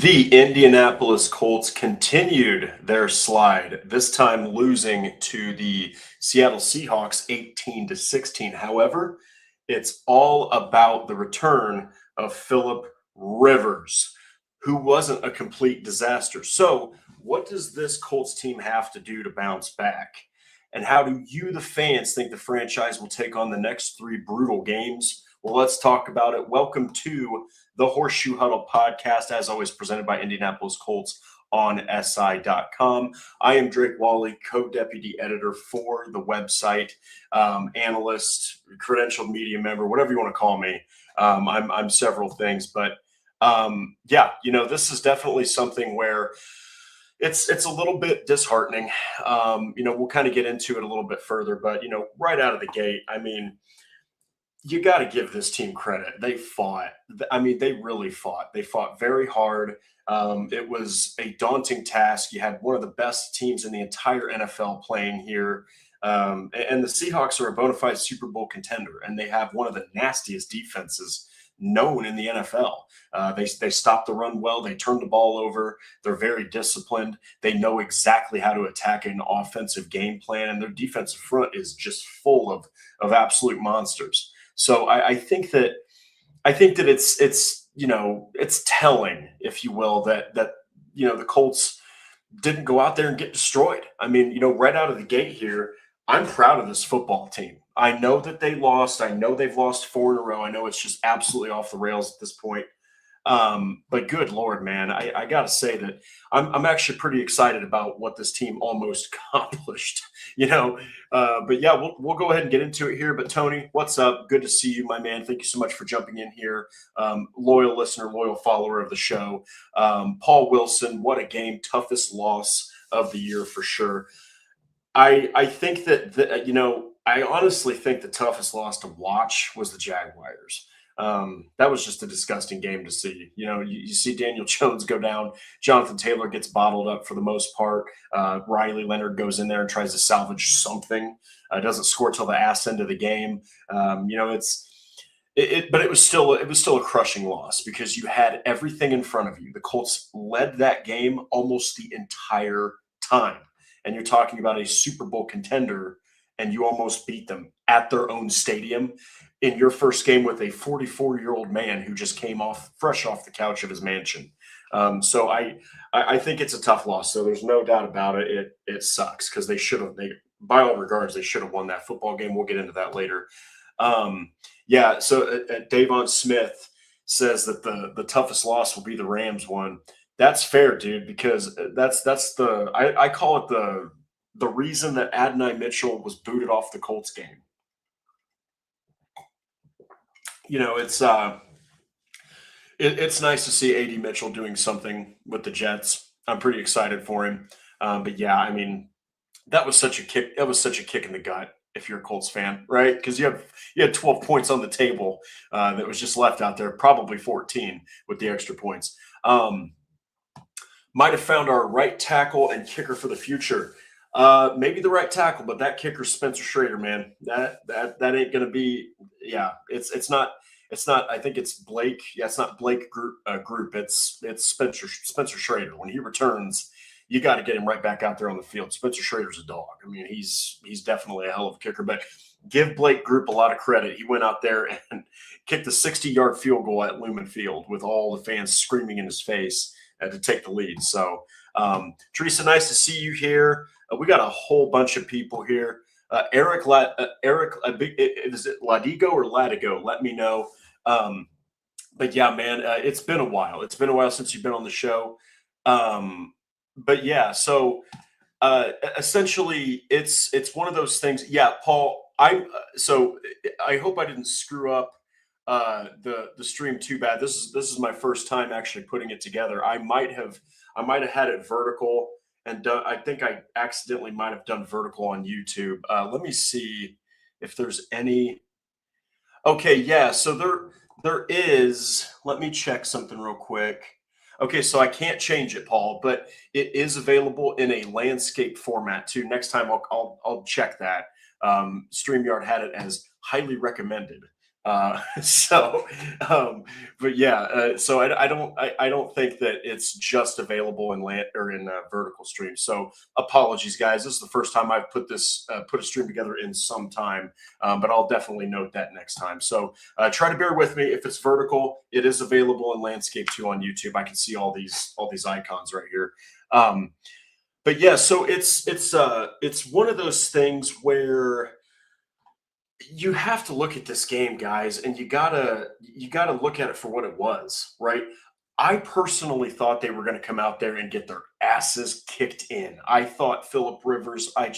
The Indianapolis Colts continued their slide, this time losing to the Seattle Seahawks 18-16. However, it's all about the return of Philip Rivers, who wasn't a complete disaster. So, what does this Colts team have to do to bounce back? And how do you, the fans, think the franchise will take on the next three brutal games? Well, let's talk about it. Welcome to the Horseshoe Huddle Podcast, as always, presented by Indianapolis Colts on SI.com. I am Drake Wally, co-deputy editor for the website, analyst, credentialed media member, whatever you want to call me. I'm several things, but this is definitely something where it's a little bit disheartening. We'll kind of get into it a little bit further, but right out of the gate, I mean, you got to give this team credit. They fought. I mean, they really fought. They fought very hard. It was a daunting task. You had one of the best teams in the entire NFL playing here. And the Seahawks are a bona fide Super Bowl contender, and they have one of the nastiest defenses known in the NFL. They stop the run well. They turn the ball over. They're very disciplined. They know exactly how to attack an offensive game plan, and their defensive front is just full of absolute monsters. So I think that it's telling, if you will, that the Colts didn't go out there and get destroyed. I mean, right out of the gate here, I'm proud of this football team. I know that they lost. I know they've lost 4 in a row. I know it's just absolutely off the rails at this point. But good Lord, man, I got to say that I'm actually pretty excited about what this team almost accomplished, but yeah, we'll go ahead and get into it here. But Tony, what's up? Good to see you, my man. Thank you so much for jumping in here. Loyal listener, loyal follower of the show. Paul Wilson, what a game. Toughest loss of the year for sure. I think that, I honestly think the toughest loss to watch was the Jaguars. That was just a disgusting game to see. You see Daniel Jones go down. Jonathan Taylor gets bottled up for the most part. Riley Leonard goes in there and tries to salvage something. Doesn't score till the ass end of the game. But it was still a crushing loss because you had everything in front of you. The Colts led that game almost the entire time. And you're talking about a Super Bowl contender, and you almost beat them at their own stadium in your first game with a 44-year-old man who just came fresh off the couch of his mansion. So I think it's a tough loss. So there's no doubt about it. It sucks because by all regards, they should have won that football game. We'll get into that later. So Davon Smith says that the toughest loss will be the Rams one. That's fair, dude, because I call it the reason that Adonai Mitchell was booted off the Colts game. It's nice to see A.D. Mitchell doing something with the Jets. I'm pretty excited for him. But yeah, I mean, that was such a kick. That was such a kick in the gut if you're a Colts fan, right? Because you had 12 points on the table that was just left out there, probably 14 with the extra points. Might have found our right tackle and kicker for the future. Maybe the right tackle, but that kicker, Spencer Schrader, man, that ain't gonna be. Yeah, it's not. I think it's Blake. Yeah, it's not Blake Group. It's Spencer Schrader. When he returns, you got to get him right back out there on the field. Spencer Schrader's a dog. I mean, he's definitely a hell of a kicker. But give Blake Group a lot of credit. He went out there and kicked a 60-yard field goal at Lumen Field with all the fans screaming in his face to take the lead. So, Teresa, nice to see you here. We got a whole bunch of people here. Eric, is it Ladigo or Latigo? Let me know. But yeah, man, it's been a while. It's been a while since you've been on the show. But yeah, so essentially, it's one of those things. Yeah, Paul. I hope I didn't screw up the stream too bad. This is my first time actually putting it together. I might have had it vertical. And I think I accidentally might have done vertical on YouTube. Let me see if there's any. Okay, yeah. So there is. Let me check something real quick. Okay, so I can't change it, Paul, but it is available in a landscape format too. Next time I'll check that. StreamYard had it as highly recommended. So, but yeah, so I don't think that it's just available in land or in vertical stream. So apologies, guys. This is the first time I've put a stream together in some time, but I'll definitely note that next time. So try to bear with me. If it's vertical, it is available in landscape too on YouTube. I can see all these icons right here. But yeah, so it's one of those things where you have to look at this game, guys, and you gotta look at it for what it was, right? I personally thought they were going to come out there and get their asses kicked in. I thought Philip Rivers. I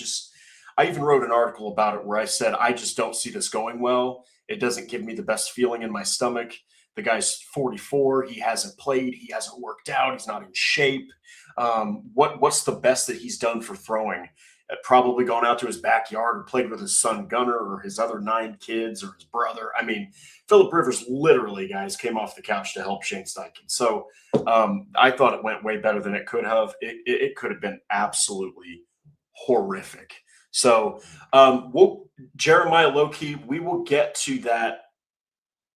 even wrote an article about it where I said I just don't see this going well. It doesn't give me the best feeling in my stomach. The guy's 44. He hasn't played. He hasn't worked out. He's not in shape. What's the best that he's done for throwing? Probably gone out to his backyard and played with his son Gunner or his other 9 kids or his brother. I mean, Philip Rivers literally, guys, came off the couch to help Shane Steichen. So I thought it went way better than it could have. It could have been absolutely horrific. So Jeremiah Loki, we will get to that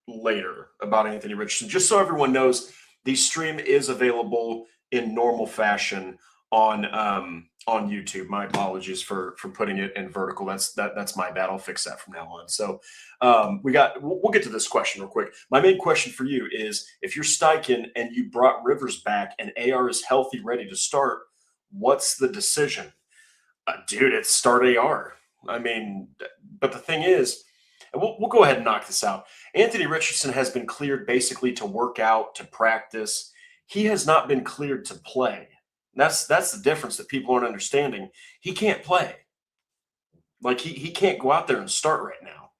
later about Anthony Richardson. Just so everyone knows, the stream is available in normal fashion on YouTube. My apologies for putting it in vertical. That's my bad. I'll fix that from now on. So we'll get to this question real quick. My main question for you is, if you're Steichen and you brought Rivers back and AR is healthy, ready to start, what's the decision? Dude, it's start AR. I mean, but the thing is, and we'll go ahead and knock this out. Anthony Richardson has been cleared basically to work out, to practice. He has not been cleared to play. That's the difference that people aren't understanding. He can't play. Like he can't go out there and start right now.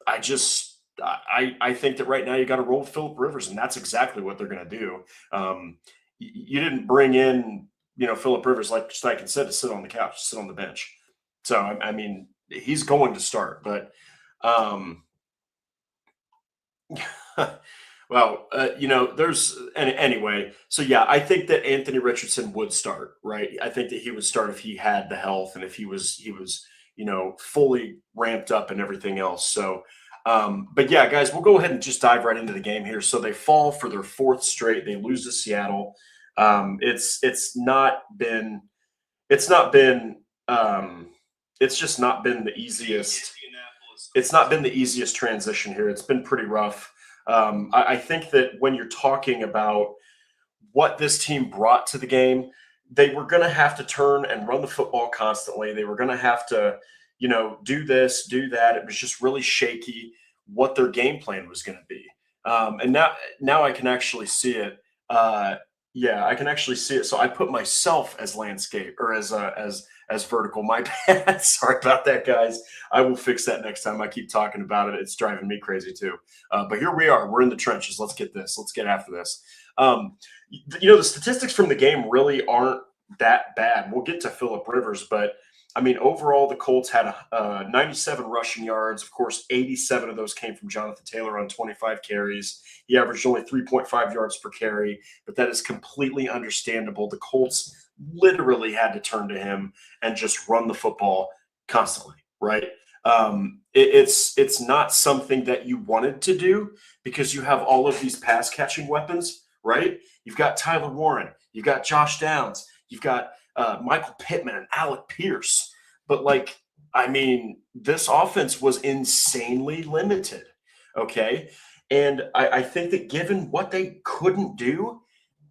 I think that right now you got to roll with Philip Rivers, and that's exactly what they're going to do. You didn't bring in Philip Rivers, like Steichen said, to sit on the couch, sit on the bench. So I mean, he's going to start, but well, anyway. So yeah, I think that Anthony Richardson would start, right? I think that he would start if he had the health and if he was fully ramped up and everything else. So, but yeah, guys, we'll go ahead and just dive right into the game here. So they fall for their 4th straight. They lose to Seattle. It's just not been the easiest. It's not been the easiest transition here. It's been pretty rough. I think that when you're talking about what this team brought to the game, they were going to have to turn and run the football constantly. They were going to have to, do this, do that. It was just really shaky what their game plan was going to be. And now I can actually see it. Yeah, I can actually see it. So I put myself as landscape or as vertical. My bad. Sorry about that, guys. I will fix that next time. I keep talking about it. It's driving me crazy too. But here we are. We're in the trenches. Let's get this. Let's get after this. The statistics from the game really aren't that bad. We'll get to Philip Rivers, but I mean, overall, the Colts had 97 rushing yards. Of course, 87 of those came from Jonathan Taylor on 25 carries. He averaged only 3.5 yards per carry, but that is completely understandable. The Colts literally had to turn to him and just run the football constantly, right? It's not something that you wanted to do because you have all of these pass catching weapons, right? You've got Tyler Warren, you've got Josh Downs, you've got Michael Pittman and Alec Pierce. But this offense was insanely limited. Okay. And I think that given what they couldn't do,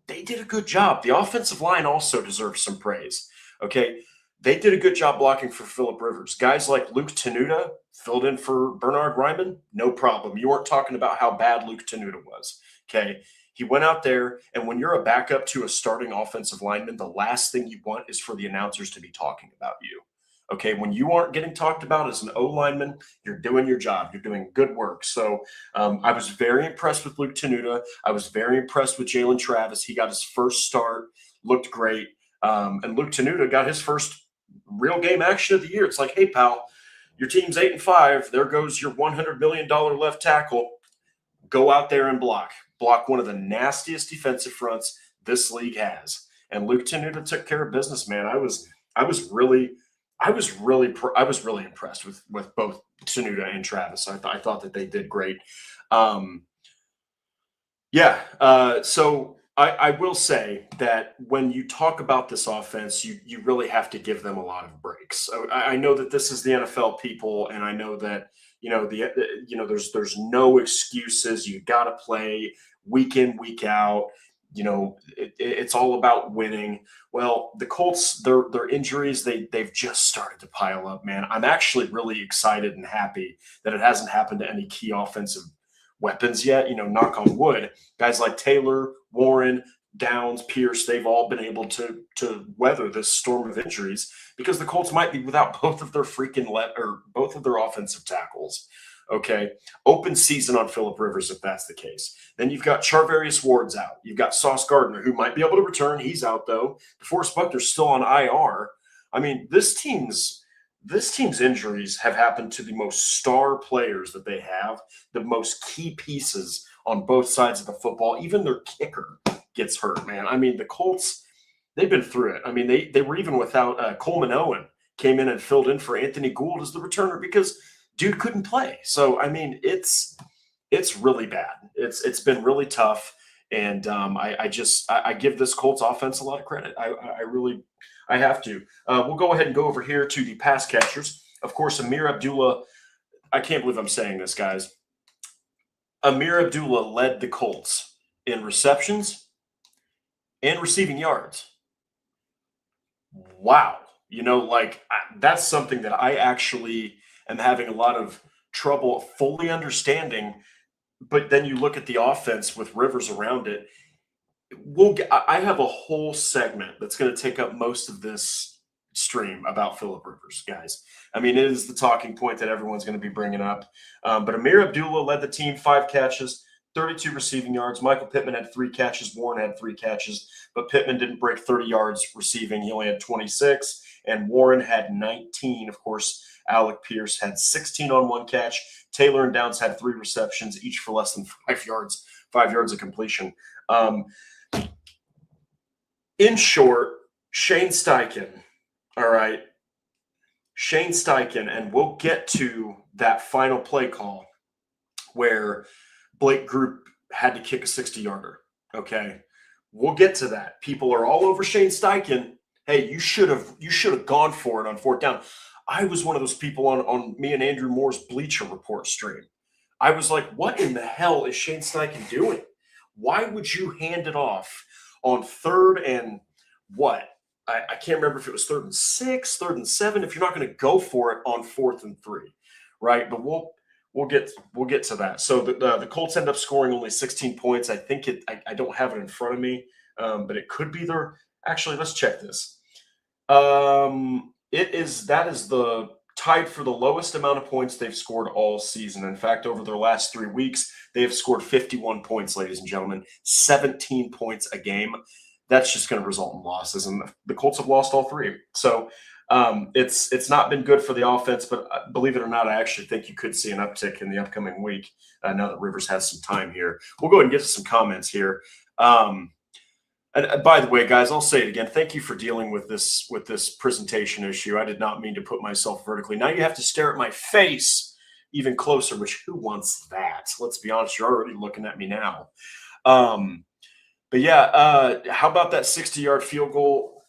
they did a good job. The offensive line also deserves some praise. Okay. They did a good job blocking for Philip Rivers. Guys like Luke Tenuta filled in for Bernhard Raimann, no problem. You weren't talking about how bad Luke Tenuta was. Okay. He went out there, and when you're a backup to a starting offensive lineman, the last thing you want is for the announcers to be talking about you. Okay, when you aren't getting talked about as an O lineman, you're doing your job. You're doing good work. So I was very impressed with Luke Tenuta. I was very impressed with Jalen Travis. He got his first start, looked great. And Luke Tenuta got his first real game action of the year. It's like, hey, pal, your team's 8-5. There goes your $100 million left tackle. Go out there and block one of the nastiest defensive fronts this league has. And Luke Tenuta took care of business, man. I was really I was really impressed with both Tenuta and Travis. I thought that they did great. Um, yeah. So I will say that when you talk about this offense, you really have to give them a lot of breaks. So I know that this is the NFL, people, and I know that there's no excuses. You got to play week in, week out. It's all about winning. Well, the Colts, their injuries, they've just started to pile up, man. I'm actually really excited and happy that it hasn't happened to any key offensive weapons yet. Knock on wood. Guys like Taylor, Warren, Downs, Pierce, they've all been able to weather this storm of injuries because the Colts might be without both of their both of their offensive tackles. Okay. Open season on Phillip Rivers if that's the case. Then you've got Charvarius Ward's out. You've got Sauce Gardner, who might be able to return. He's out, though. DeForest Buckner's still on IR. I mean, this team's injuries have happened to the most star players that they have, the most key pieces on both sides of the football. Even their kicker gets hurt, man. I mean, the Colts, they've been through it. I mean, they were even without Coleman Owen, came in and filled in for Anthony Gould as the returner because dude couldn't play. So, I mean, it's really bad. It's been really tough. And I give this Colts offense a lot of credit. I have to. We'll go ahead and go over here to the pass catchers. Of course, Amir Abdullah. I can't believe I'm saying this, guys. Amir Abdullah led the Colts in receptions and receiving yards. Wow. That's something that I actually am having a lot of trouble fully understanding. But then you look at the offense with Rivers around it. I have a whole segment that's going to take up most of this stream about Phillip Rivers, guys. I mean, it is the talking point that everyone's going to be bringing up. But Amir Abdullah led the team, 5 catches, 32 receiving yards. Michael Pittman had 3 catches. Warren had 3 catches. But Pittman didn't break 30 yards receiving. He only had 26. And Warren had 19. Of course, Alec Pierce had 16 on 1 catch. Taylor and Downs had 3 receptions, each for less than 5 yards, 5 yards of completion. In short, Shane Steichen, all right, Shane Steichen, and we'll get to that final play call where Blake Group had to kick a 60-yarder, okay? We'll get to that. People are all over Shane Steichen. Hey, you should have gone for it on 4th down. I was one of those people on me and Andrew Moore's Bleacher Report stream. I was like, what in the hell is Shane Steichen doing? Why would you hand it off on 3rd and what? I can't remember if it was 3rd and 6, 3rd and 7, if you're not going to go for it on 4th and 3, right? But we'll get to that. So the Colts end up scoring only 16 points. I think I don't have it in front of me, but it could be there. Actually, let's check this. That is the tied for the lowest amount of points they've scored all season. In fact, over their last 3 weeks, they have scored 51 points, ladies and gentlemen, 17 points a game. That's just going to result in losses, and the Colts have lost all 3. So it's not been good for the offense, but believe it or not, I actually think you could see an uptick in the upcoming week now that Rivers has some time here. We'll go ahead and get to some comments here. And by the way, guys, I'll say it again. Thank you for dealing with this presentation issue. I did not mean to put myself vertically. Now you have to stare at my face even closer, which who wants that? Let's be honest, you're already looking at me now. But yeah, how about that 60-yard field goal?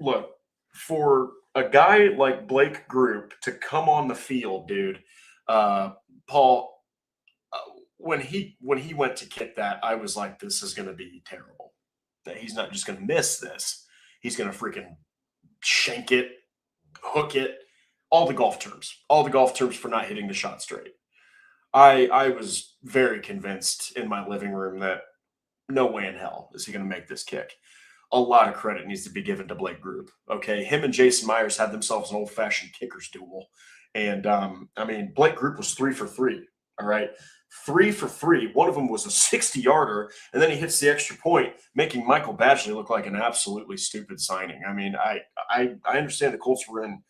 Look, for a guy like Blake Group to come on the field, dude, Paul, when he went to kick that, I was like, this is going to be terrible. That he's not just going to miss this. He's going to freaking shank it, hook it, all the golf terms for not hitting the shot straight. I was very convinced in my living room that no way in hell is he going to make this kick. A lot of credit needs to be given to Blake Group. Okay, him and Jason Myers had themselves an old-fashioned kickers duel. And, Blake Group was 3 for 3, all right? 3 for 3. One of them was a 60-yarder, and then he hits the extra point, making Michael Badgley look like an absolutely stupid signing. I mean, I understand the Colts were in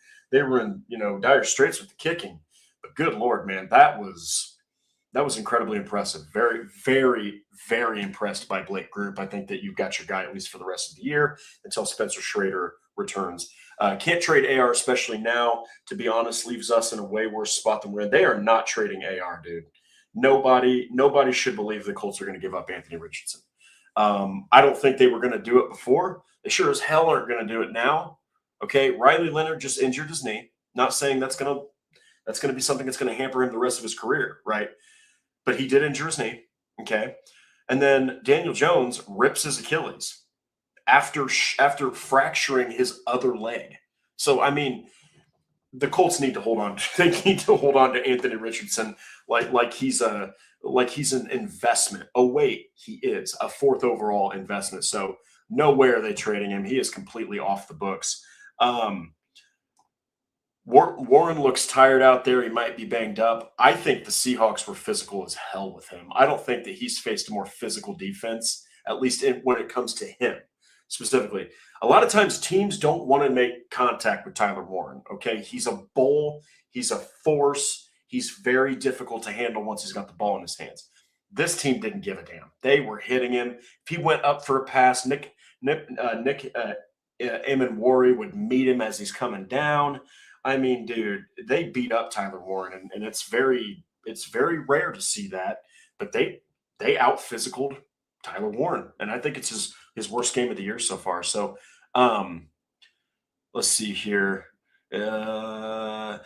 dire straits with the kicking, but good Lord, man, that was incredibly impressive. Very, very, very impressed by Blake Group. I think that you've got your guy at least for the rest of the year until Spencer Schrader returns. Can't trade AR, especially now, to be honest, leaves us in a way worse spot than we're in. They are not trading AR, dude. Nobody should believe the Colts are going to give up Anthony Richardson. I don't think they were going to do it before. They sure as hell aren't going to do it now. Okay, Riley Leonard just injured his knee. Not saying that's going to be something that's going to hamper him the rest of his career, right? But he did injure his knee. Okay, and then Daniel Jones rips his Achilles after fracturing his other leg. So I mean, the Colts need to hold on. They need to hold on to Anthony Richardson like he's an investment. Oh wait, he is a 4th overall investment. So no way are they trading him. He is completely off the books. Warren looks tired out there. He might be banged up. I think the Seahawks were physical as hell with him. I don't think that he's faced a more physical defense, at least when it comes to him specifically. A lot of times teams don't want to make contact with Tyler Warren, okay? He's a bull. He's a force. He's very difficult to handle once he's got the ball in his hands. This team didn't give a damn. They were hitting him. If he went up for a pass, Nick Amenwari would meet him as he's coming down. I mean, dude, they beat up Tyler Warren, and it's very rare to see that. But they out-physicaled Tyler Warren, and I think it's his worst game of the year so far. So let's see here. AR's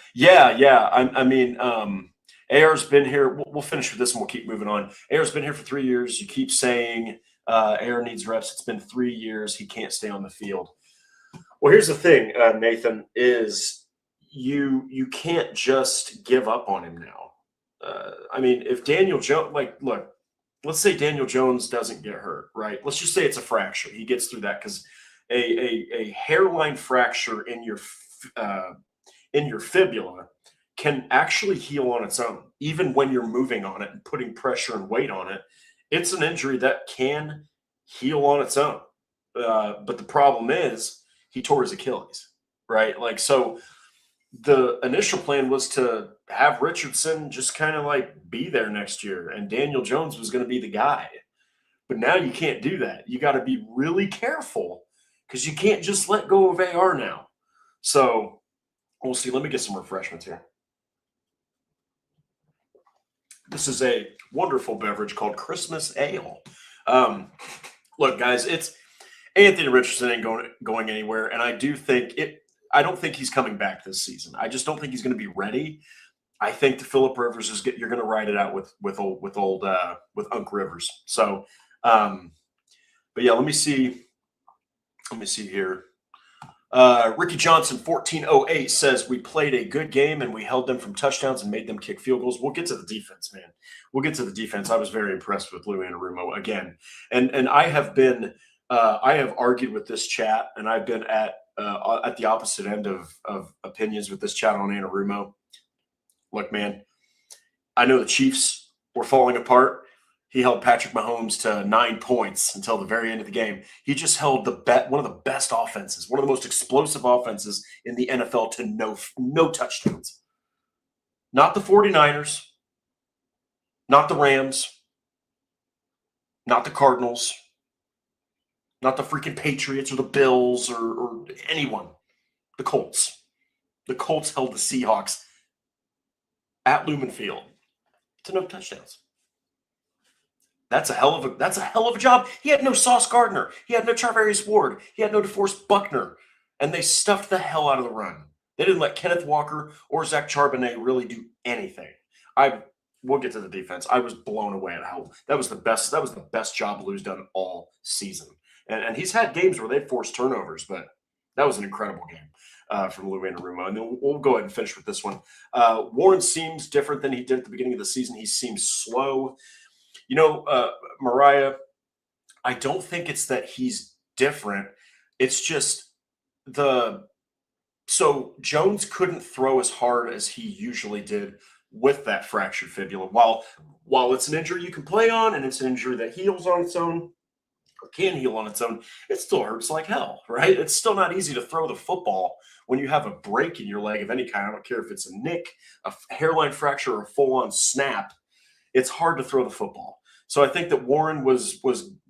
been here. We'll finish with this and we'll keep moving on. AR's been here for 3 years. You keep saying AR needs reps. It's been 3 years. He can't stay on the field. Well, here's the thing, Nathan, is you can't just give up on him now. I mean, if Daniel Jones, look, let's say Daniel Jones doesn't get hurt, right? Let's just say it's a fracture. He gets through that because a hairline fracture in your fibula can actually heal on its own, even when you're moving on it and putting pressure and weight on it. It's an injury that can heal on its own. But the problem is he tore his Achilles, right? So the initial plan was to have Richardson just kind of be there next year, and Daniel Jones was going to be the guy. But now you can't do that. You got to be really careful because you can't just let go of AR now. So we'll see. Let me get some refreshments here. This is a wonderful beverage called Christmas Ale. Look, guys, it's Anthony Richardson ain't going anywhere, and I don't think he's coming back this season. I just don't think he's going to be ready. I think the Phillip Rivers you're going to ride it out with Unc Rivers. So, but yeah, let me see here. Ricky Johnson 1408 says we played a good game and we held them from touchdowns and made them kick field goals. We'll get to the defense, man. We'll get to the defense. I was very impressed with Lou Anarumo again, and I have been I have argued with this chat, and I've been at the opposite end of opinions with this chat on Anarumo. Look, man, I know the Chiefs were falling apart. He held Patrick Mahomes to 9 points until the very end of the game. He just held one of the best offenses, one of the most explosive offenses in the NFL to no touchdowns. Not the 49ers, not the Rams, not the Cardinals, not the freaking Patriots or the Bills or anyone. The Colts. The Colts held the Seahawks at Lumen Field to no touchdowns. That's a hell of a job. He had no Sauce Gardner. He had no Charvarius Ward. He had no DeForest Buckner. And they stuffed the hell out of the run. They didn't let Kenneth Walker or Zach Charbonnet really do anything. We'll get to the defense. I was blown away at how that was the best job Lou's done all season. And he's had games where they've forced turnovers, but that was an incredible game from Lou Anarumo. And then we'll go ahead and finish with this one. Warren seems different than he did at the beginning of the season. He seems slow. Mariah, I don't think it's that he's different. It's just so Jones couldn't throw as hard as he usually did with that fractured fibula. While it's an injury you can play on and it's an injury that heals on its own or can heal on its own, it still hurts like hell, right? It's still not easy to throw the football when you have a break in your leg of any kind. I don't care if it's a nick, a hairline fracture, or a full-on snap. It's hard to throw the football. So I think that Warren was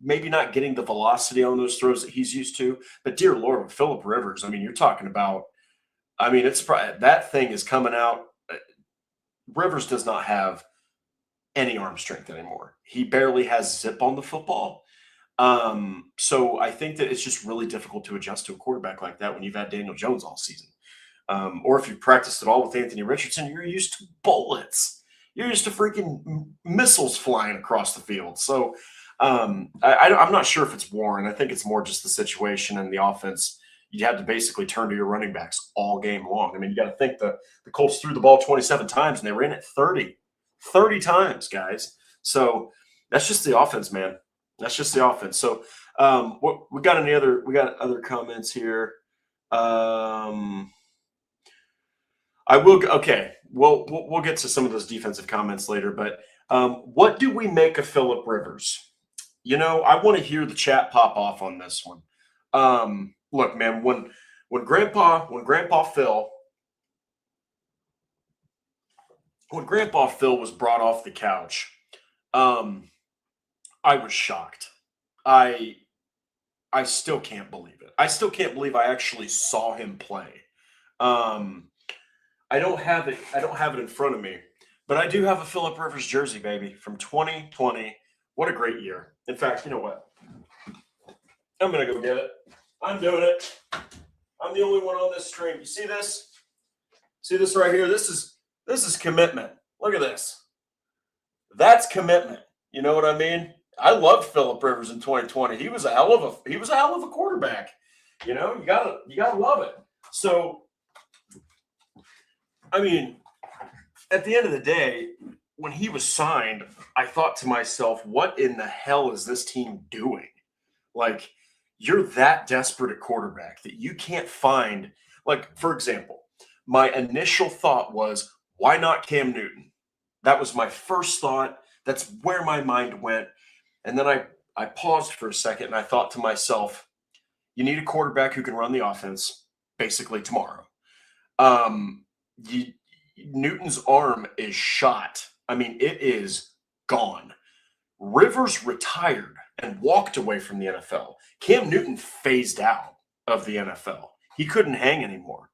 maybe not getting the velocity on those throws that he's used to. But dear Lord, with Phillip Rivers, I mean, you're talking about. I mean, it's probably that thing is coming out. Rivers does not have any arm strength anymore. He barely has zip on the football. So I think that it's just really difficult to adjust to a quarterback like that when you've had Daniel Jones all season. Or if you've practiced at all with Anthony Richardson, you're used to bullets. You're used to freaking missiles flying across the field. So I'm not sure if it's Warren. I think it's more just the situation and the offense. You had to basically turn to your running backs all game long. I mean, you got to think the Colts threw the ball 27 times and they ran it 30 times, guys. So that's just the offense, man. That's just the offense. So what we got other comments here. We'll get to some of those defensive comments later, but what do we make of Phillip Rivers? You know, I want to hear the chat pop off on this one. Look, man, when Grandpa Phil was brought off the couch, I was shocked. I still can't believe it. I still can't believe I actually saw him play. I don't have it in front of me, but I do have a Phillip Rivers jersey, baby, from 2020. What a great year. In fact, you know what? I'm going to go get it. I'm doing it. I'm the only one on this stream. You see this? See this right here? This is commitment. Look at this. That's commitment. You know what I mean? I loved Phillip Rivers in 2020. He was a hell of a quarterback. You know, you gotta love it. So, I mean, at the end of the day, when he was signed, I thought to myself, what in the hell is this team doing? Like, you're that desperate at quarterback that you can't find. Like, for example, my initial thought was, why not Cam Newton? That was my first thought. That's where my mind went. And then I paused for a second and I thought to myself, you need a quarterback who can run the offense basically tomorrow. Newton's arm is shot. I mean, it is gone. Rivers retired and walked away from the NFL. Cam Newton phased out of the NFL. He couldn't hang anymore.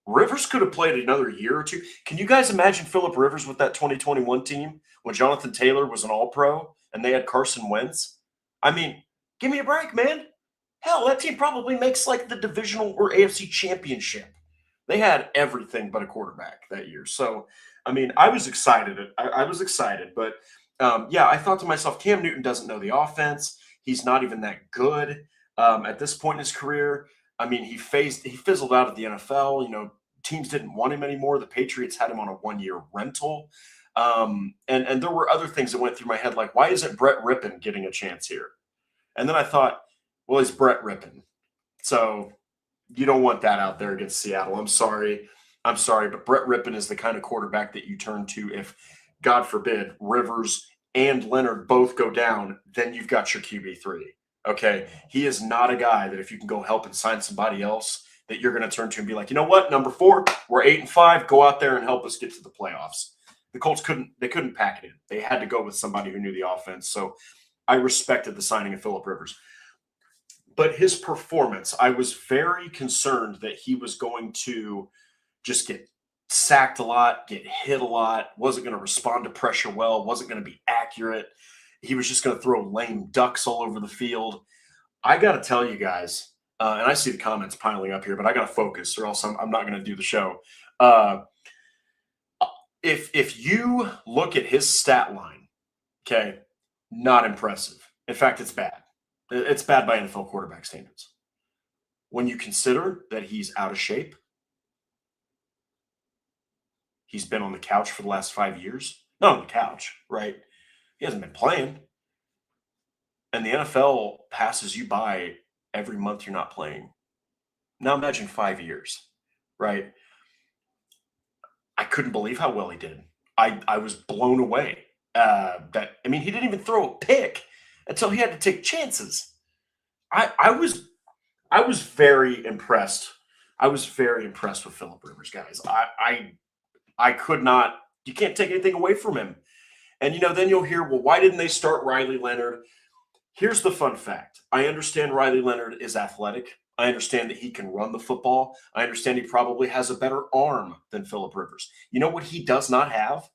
Rivers could have played another year or two. Can you guys imagine Phillip Rivers with that 2021 team when Jonathan Taylor was an All-Pro and they had Carson Wentz? I mean, give me a break, man. Hell, that team probably makes like the divisional or AFC championship. They had everything but a quarterback that year. So, I mean, I was excited. I was excited. But, I thought to myself, Cam Newton doesn't know the offense. He's not even that good at this point in his career. I mean, he fizzled out of the NFL. You know, teams didn't want him anymore. The Patriots had him on a one-year rental. And there were other things that went through my head, like, why isn't Brett Rippon getting a chance here? And then I thought, well, he's Brett Rippon. So you don't want that out there against Seattle. I'm sorry, but Brett Rippon is the kind of quarterback that you turn to if, God forbid, Rivers and Leonard both go down, then you've got your QB3. Okay? He is not a guy that if you can go help and sign somebody else, that you're going to turn to and be like, you know what, number 4, we're 8-5, go out there and help us get to the playoffs. The Colts couldn't pack it in. They had to go with somebody who knew the offense. So I respected the signing of Phillip Rivers. But his performance, I was very concerned that he was going to just get sacked a lot, get hit a lot, wasn't going to respond to pressure well, wasn't going to be accurate. He was just going to throw lame ducks all over the field. I got to tell you guys, and I see the comments piling up here, but I got to focus or else I'm not going to do the show. If you look at his stat line, okay, not impressive. In fact, it's bad. It's bad by NFL quarterback standards. When you consider that he's out of shape, he's been on the couch for the last 5 years. Not on the couch, right? He hasn't been playing. And the NFL passes you by every month you're not playing. Now imagine 5 years, right? I couldn't believe how well he did. I was blown away. He didn't even throw a pick until he had to take chances. I was very impressed. I was very impressed with Phillip Rivers, guys. I could not. You can't take anything away from him. And, then you'll hear, well, why didn't they start Riley Leonard? Here's the fun fact. I understand Riley Leonard is athletic. I understand that he can run the football. I understand he probably has a better arm than Phillip Rivers. You know what he does not have?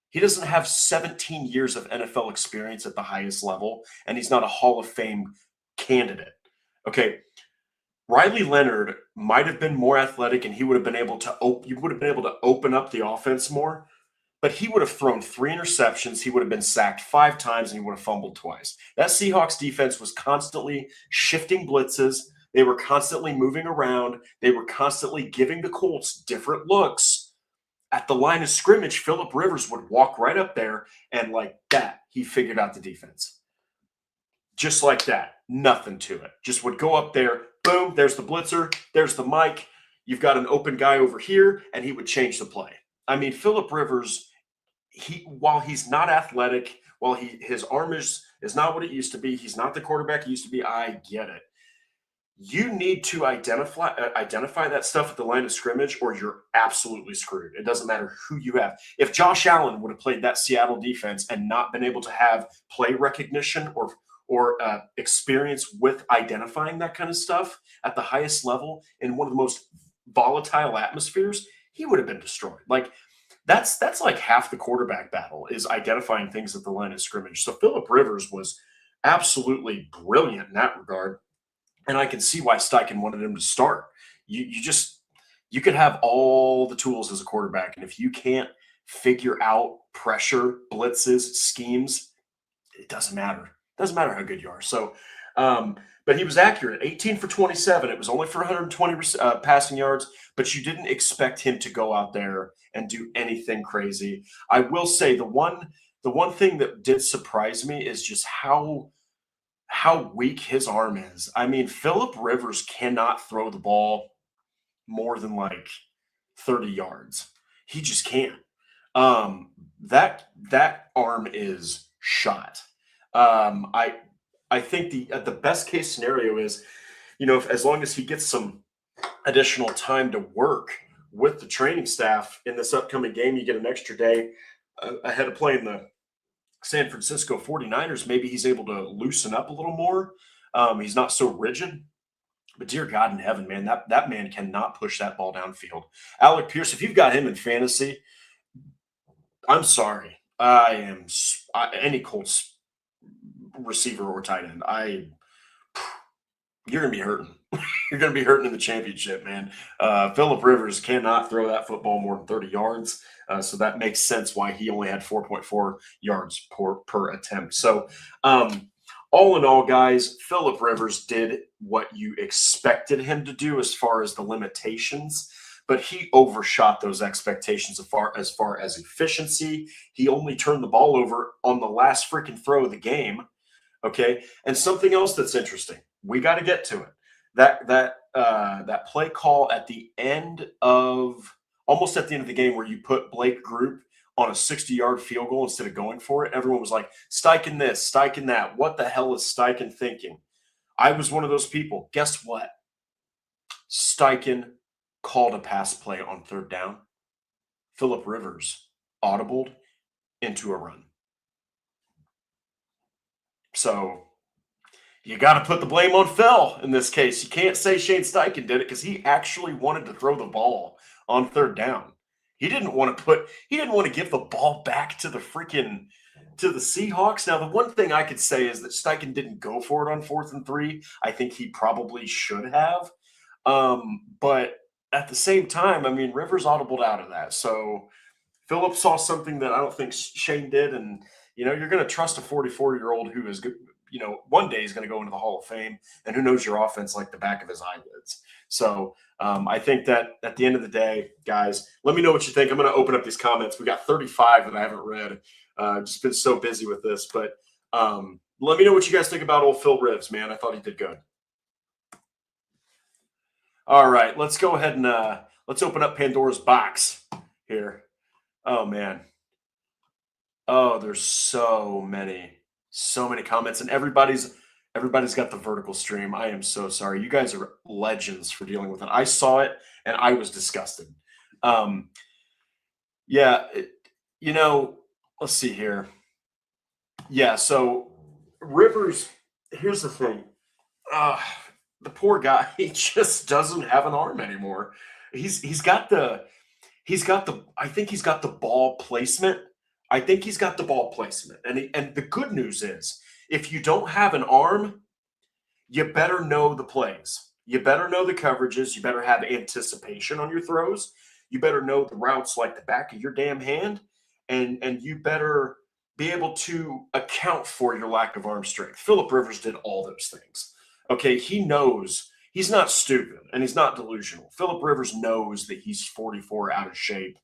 He doesn't have 17 years of NFL experience at the highest level, and he's not a Hall of Fame candidate. Okay, Riley Leonard might have been more athletic, and he would have been able to you would have been able to open up the offense more, but he would have thrown 3 interceptions. He would have been sacked 5 times, and he would have fumbled twice. That Seahawks defense was constantly shifting blitzes. They were constantly moving around. They were constantly giving the Colts different looks. At the line of scrimmage, Phillip Rivers would walk right up there, and like that, he figured out the defense. Just like that. Nothing to it. Just would go up there, boom, there's the blitzer, there's the mic. You've got an open guy over here, and he would change the play. I mean, Phillip Rivers, while he's not athletic, while his arm is not what it used to be, he's not the quarterback he used to be, I get it. You need to identify that stuff at the line of scrimmage, or you're absolutely screwed. It doesn't matter who you have. If Josh Allen would have played that Seattle defense and not been able to have play recognition or experience with identifying that kind of stuff at the highest level in one of the most volatile atmospheres, he would have been destroyed. Like that's like half the quarterback battle is identifying things at the line of scrimmage. So Phillip Rivers was absolutely brilliant in that regard. And I can see why Steichen wanted him to start. You could have all the tools as a quarterback, and if you can't figure out pressure, blitzes, schemes, it doesn't matter. It doesn't matter how good you are. So, but he was accurate, 18 for 27. It was only for 120 passing yards, but you didn't expect him to go out there and do anything crazy. I will say the one thing that did surprise me is just how weak his arm is. I mean, Phillip Rivers cannot throw the ball more than like 30 yards. He just can't. That arm is shot. I think the best case scenario is, as long as he gets some additional time to work with the training staff in this upcoming game, you get an extra day ahead of playing the San Francisco 49ers, maybe he's able to loosen up a little more. He's not so rigid. But dear God in heaven, man, that man cannot push that ball downfield. Alec Pierce, if you've got him in fantasy, I'm sorry. Any Colts receiver or tight end, you're going to be hurting. You're going to be hurting in the championship, man. Phillip Rivers cannot throw that football more than 30 yards. So that makes sense why he only had 4.4 yards per attempt. So all in all, guys, Phillip Rivers did what you expected him to do as far as the limitations, but he overshot those expectations as far as efficiency. He only turned the ball over on the last freaking throw of the game. Okay. And something else that's interesting, we got to get to it. That play call at the end of almost at the end of the game where you put Blake Group on a 60-yard field goal instead of going for it. Everyone was like, Steichen this, Steichen that. What the hell is Steichen thinking? I was one of those people. Guess what? Steichen called a pass play on third down. Phillip Rivers audibled into a run. So you got to put the blame on Phil in this case. You can't say Shane Steichen did it because he actually wanted to throw the ball on third down. He didn't want to give the ball back to the Seahawks. Now, the one thing I could say is that Steichen didn't go for it on 4th and 3. I think he probably should have. But at the same time, I mean, Rivers audibled out of that. So Phillip saw something that I don't think Shane did. And, you're going to trust a 44-year-old who is good. One day he's going to go into the Hall of Fame, and who knows your offense like the back of his eyelids. So I think that at the end of the day, guys, let me know what you think. I'm going to open up these comments. We got 35 that I haven't read. Just been so busy with this, but let me know what you guys think about old Phil Rivers, man. I thought he did good. All right, let's go ahead and let's open up Pandora's box here. Oh, man. Oh, there's so many comments, and everybody's got the vertical stream. I am so sorry. You guys are legends for dealing with it. I saw it and I was disgusted. Yeah, let's see here. Yeah, so Rivers, here's the thing. Uh, the poor guy, he just doesn't have an arm anymore. He's got the I think he's got the ball placement. I think he's got the ball placement. And the good news is if you don't have an arm, you better know the plays. You better know the coverages. You better have anticipation on your throws. You better know the routes like the back of your damn hand. And you better be able to account for your lack of arm strength. Philip Rivers did all those things. Okay, he knows he's not stupid and he's not delusional. Philip Rivers knows that he's 44 out of shape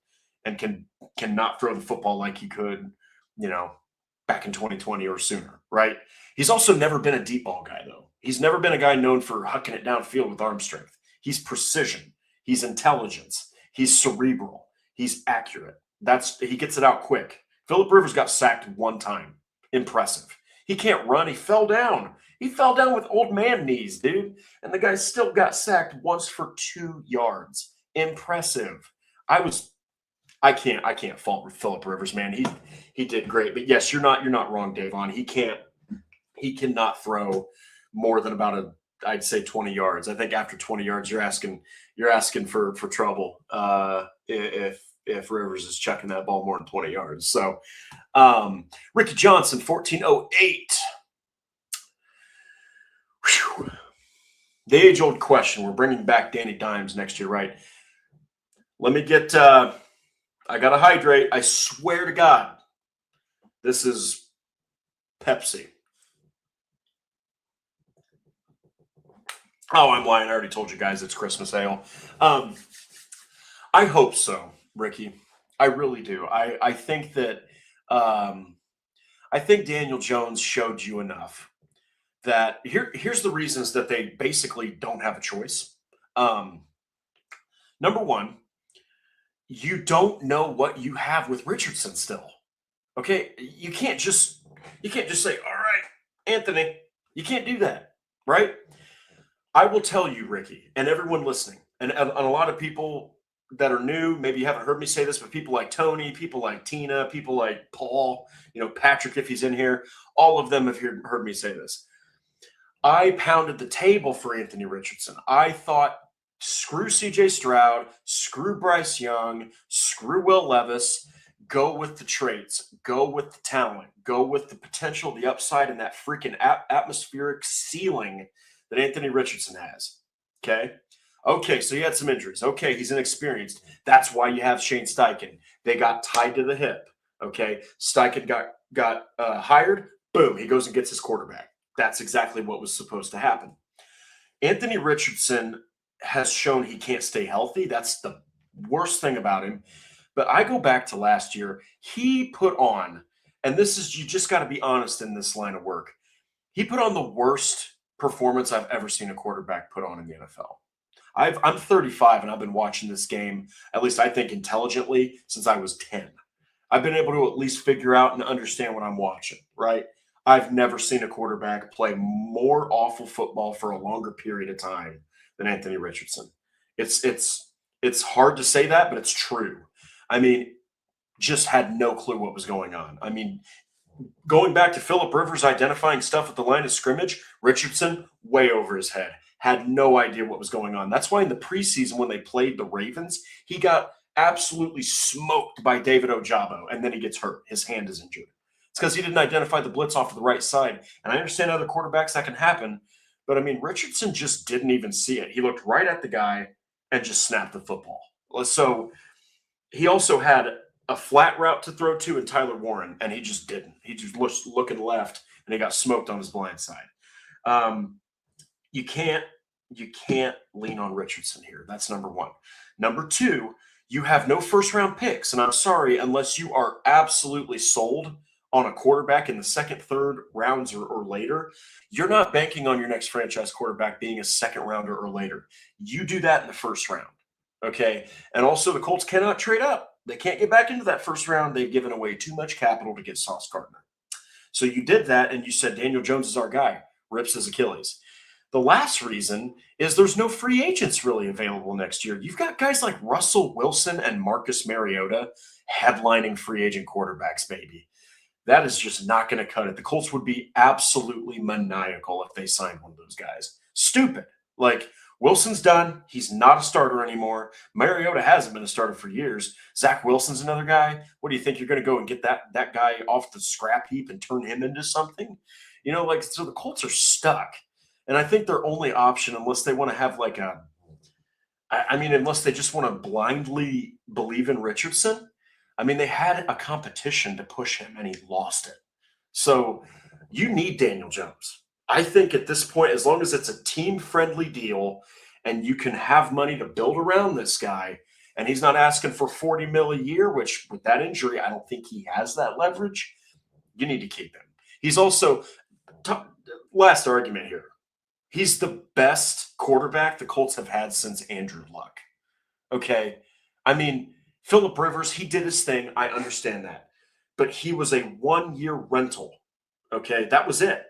and cannot throw the football like he could, back in 2020 or sooner, right? He's also never been a deep ball guy, though. He's never been a guy known for hucking it downfield with arm strength. He's precision. He's intelligence. He's cerebral. He's accurate. He gets it out quick. Philip Rivers got sacked one time. Impressive. He can't run. He fell down. He fell down with old man knees, dude. And the guy still got sacked once for 2 yards. Impressive. I can't fault Philip Rivers, man. He did great. But yes, you're not wrong, Davon. He cannot throw more than about I'd say 20 yards. I think after 20 yards, you're asking for trouble if Rivers is chucking that ball more than 20 yards. So Ricky Johnson, 1408. Whew. The age-old question. We're bringing back Danny Dimes next year, right? Let me get I got to hydrate. I swear to God, this is Pepsi. Oh, I'm lying. I already told you guys it's Christmas ale. I hope so, Ricky. I really do. I think that I think Daniel Jones showed you enough that here's the reasons that they basically don't have a choice. Number one, you don't know what you have with Richardson still. Okay, you can't just say, all right, Anthony, you can't do that, right? I will tell you, Ricky, and everyone listening, and a lot of people that are new, maybe you haven't heard me say this, but people like Tony, people like Tina, people like Paul, Patrick, if he's in here, all of them have heard me say this. I pounded the table for Anthony Richardson. I thought, screw CJ Stroud, screw Bryce Young, screw Will Levis, go with the traits, go with the talent, go with the potential, the upside, and that freaking atmospheric ceiling that Anthony Richardson has. Okay, so he had some injuries. Okay, he's inexperienced. That's why you have Shane Steichen. They got tied to the hip. Okay, Steichen got hired. Boom, he goes and gets his quarterback. That's exactly what was supposed to happen. Anthony Richardson has shown he can't stay healthy. That's the worst thing about him. But I go back to last year. He put on, and this is, you just got to be honest in this line of work. He put on the worst performance I've ever seen a quarterback put on in the NFL. I'm 35 and I've been watching this game, at least I think intelligently, since I was 10. I've been able to at least figure out and understand what I'm watching, right? I've never seen a quarterback play more awful football for a longer period of time than Anthony Richardson. It's hard to say that, but it's true. I mean, just had no clue what was going on. I mean, going back to Philip Rivers identifying stuff at the line of scrimmage, Richardson way over his head. Had no idea what was going on. That's why in the preseason when they played the Ravens, he got absolutely smoked by David Ojabo, and then he gets hurt. His hand is injured. It's because he didn't identify the blitz off to the right side. And I understand other quarterbacks that can happen, but I mean, Richardson just didn't even see it. He looked right at the guy and just snapped the football. So he also had a flat route to throw to in Tyler Warren, and he just didn't. He just was looking left, and he got smoked on his blind side. You can't lean on Richardson here. That's number one. Number two, you have no first-round picks, and I'm sorry, unless you are absolutely sold on a quarterback in the second, third rounds or later, you're not banking on your next franchise quarterback being a second rounder or later. You do that in the first round, okay? And also the Colts cannot trade up. They can't get back into that first round. They've given away too much capital to get Sauce Gardner. So you did that, and you said Daniel Jones is our guy, rips his Achilles. The last reason is there's no free agents really available next year. You've got guys like Russell Wilson and Marcus Mariota headlining free agent quarterbacks, baby. That is just not going to cut it. The Colts would be absolutely maniacal if they signed one of those guys. Stupid. Like, Wilson's done. He's not a starter anymore. Mariota hasn't been a starter for years. Zach Wilson's another guy. What do you think? You're going to go and get that guy off the scrap heap and turn him into something? So the Colts are stuck. And I think their only option, unless they want to have unless they just want to blindly believe in Richardson, they had a competition to push him and he lost it. So you need Daniel Jones. I think at this point, as long as it's a team-friendly deal and you can have money to build around this guy, and he's not asking for $40 million a year, which with that injury, I don't think he has that leverage, you need to keep him. He's also, last argument here, he's the best quarterback the Colts have had since Andrew Luck. Okay? Phillip Rivers, he did his thing. I understand that. But he was a one-year rental. Okay? That was it.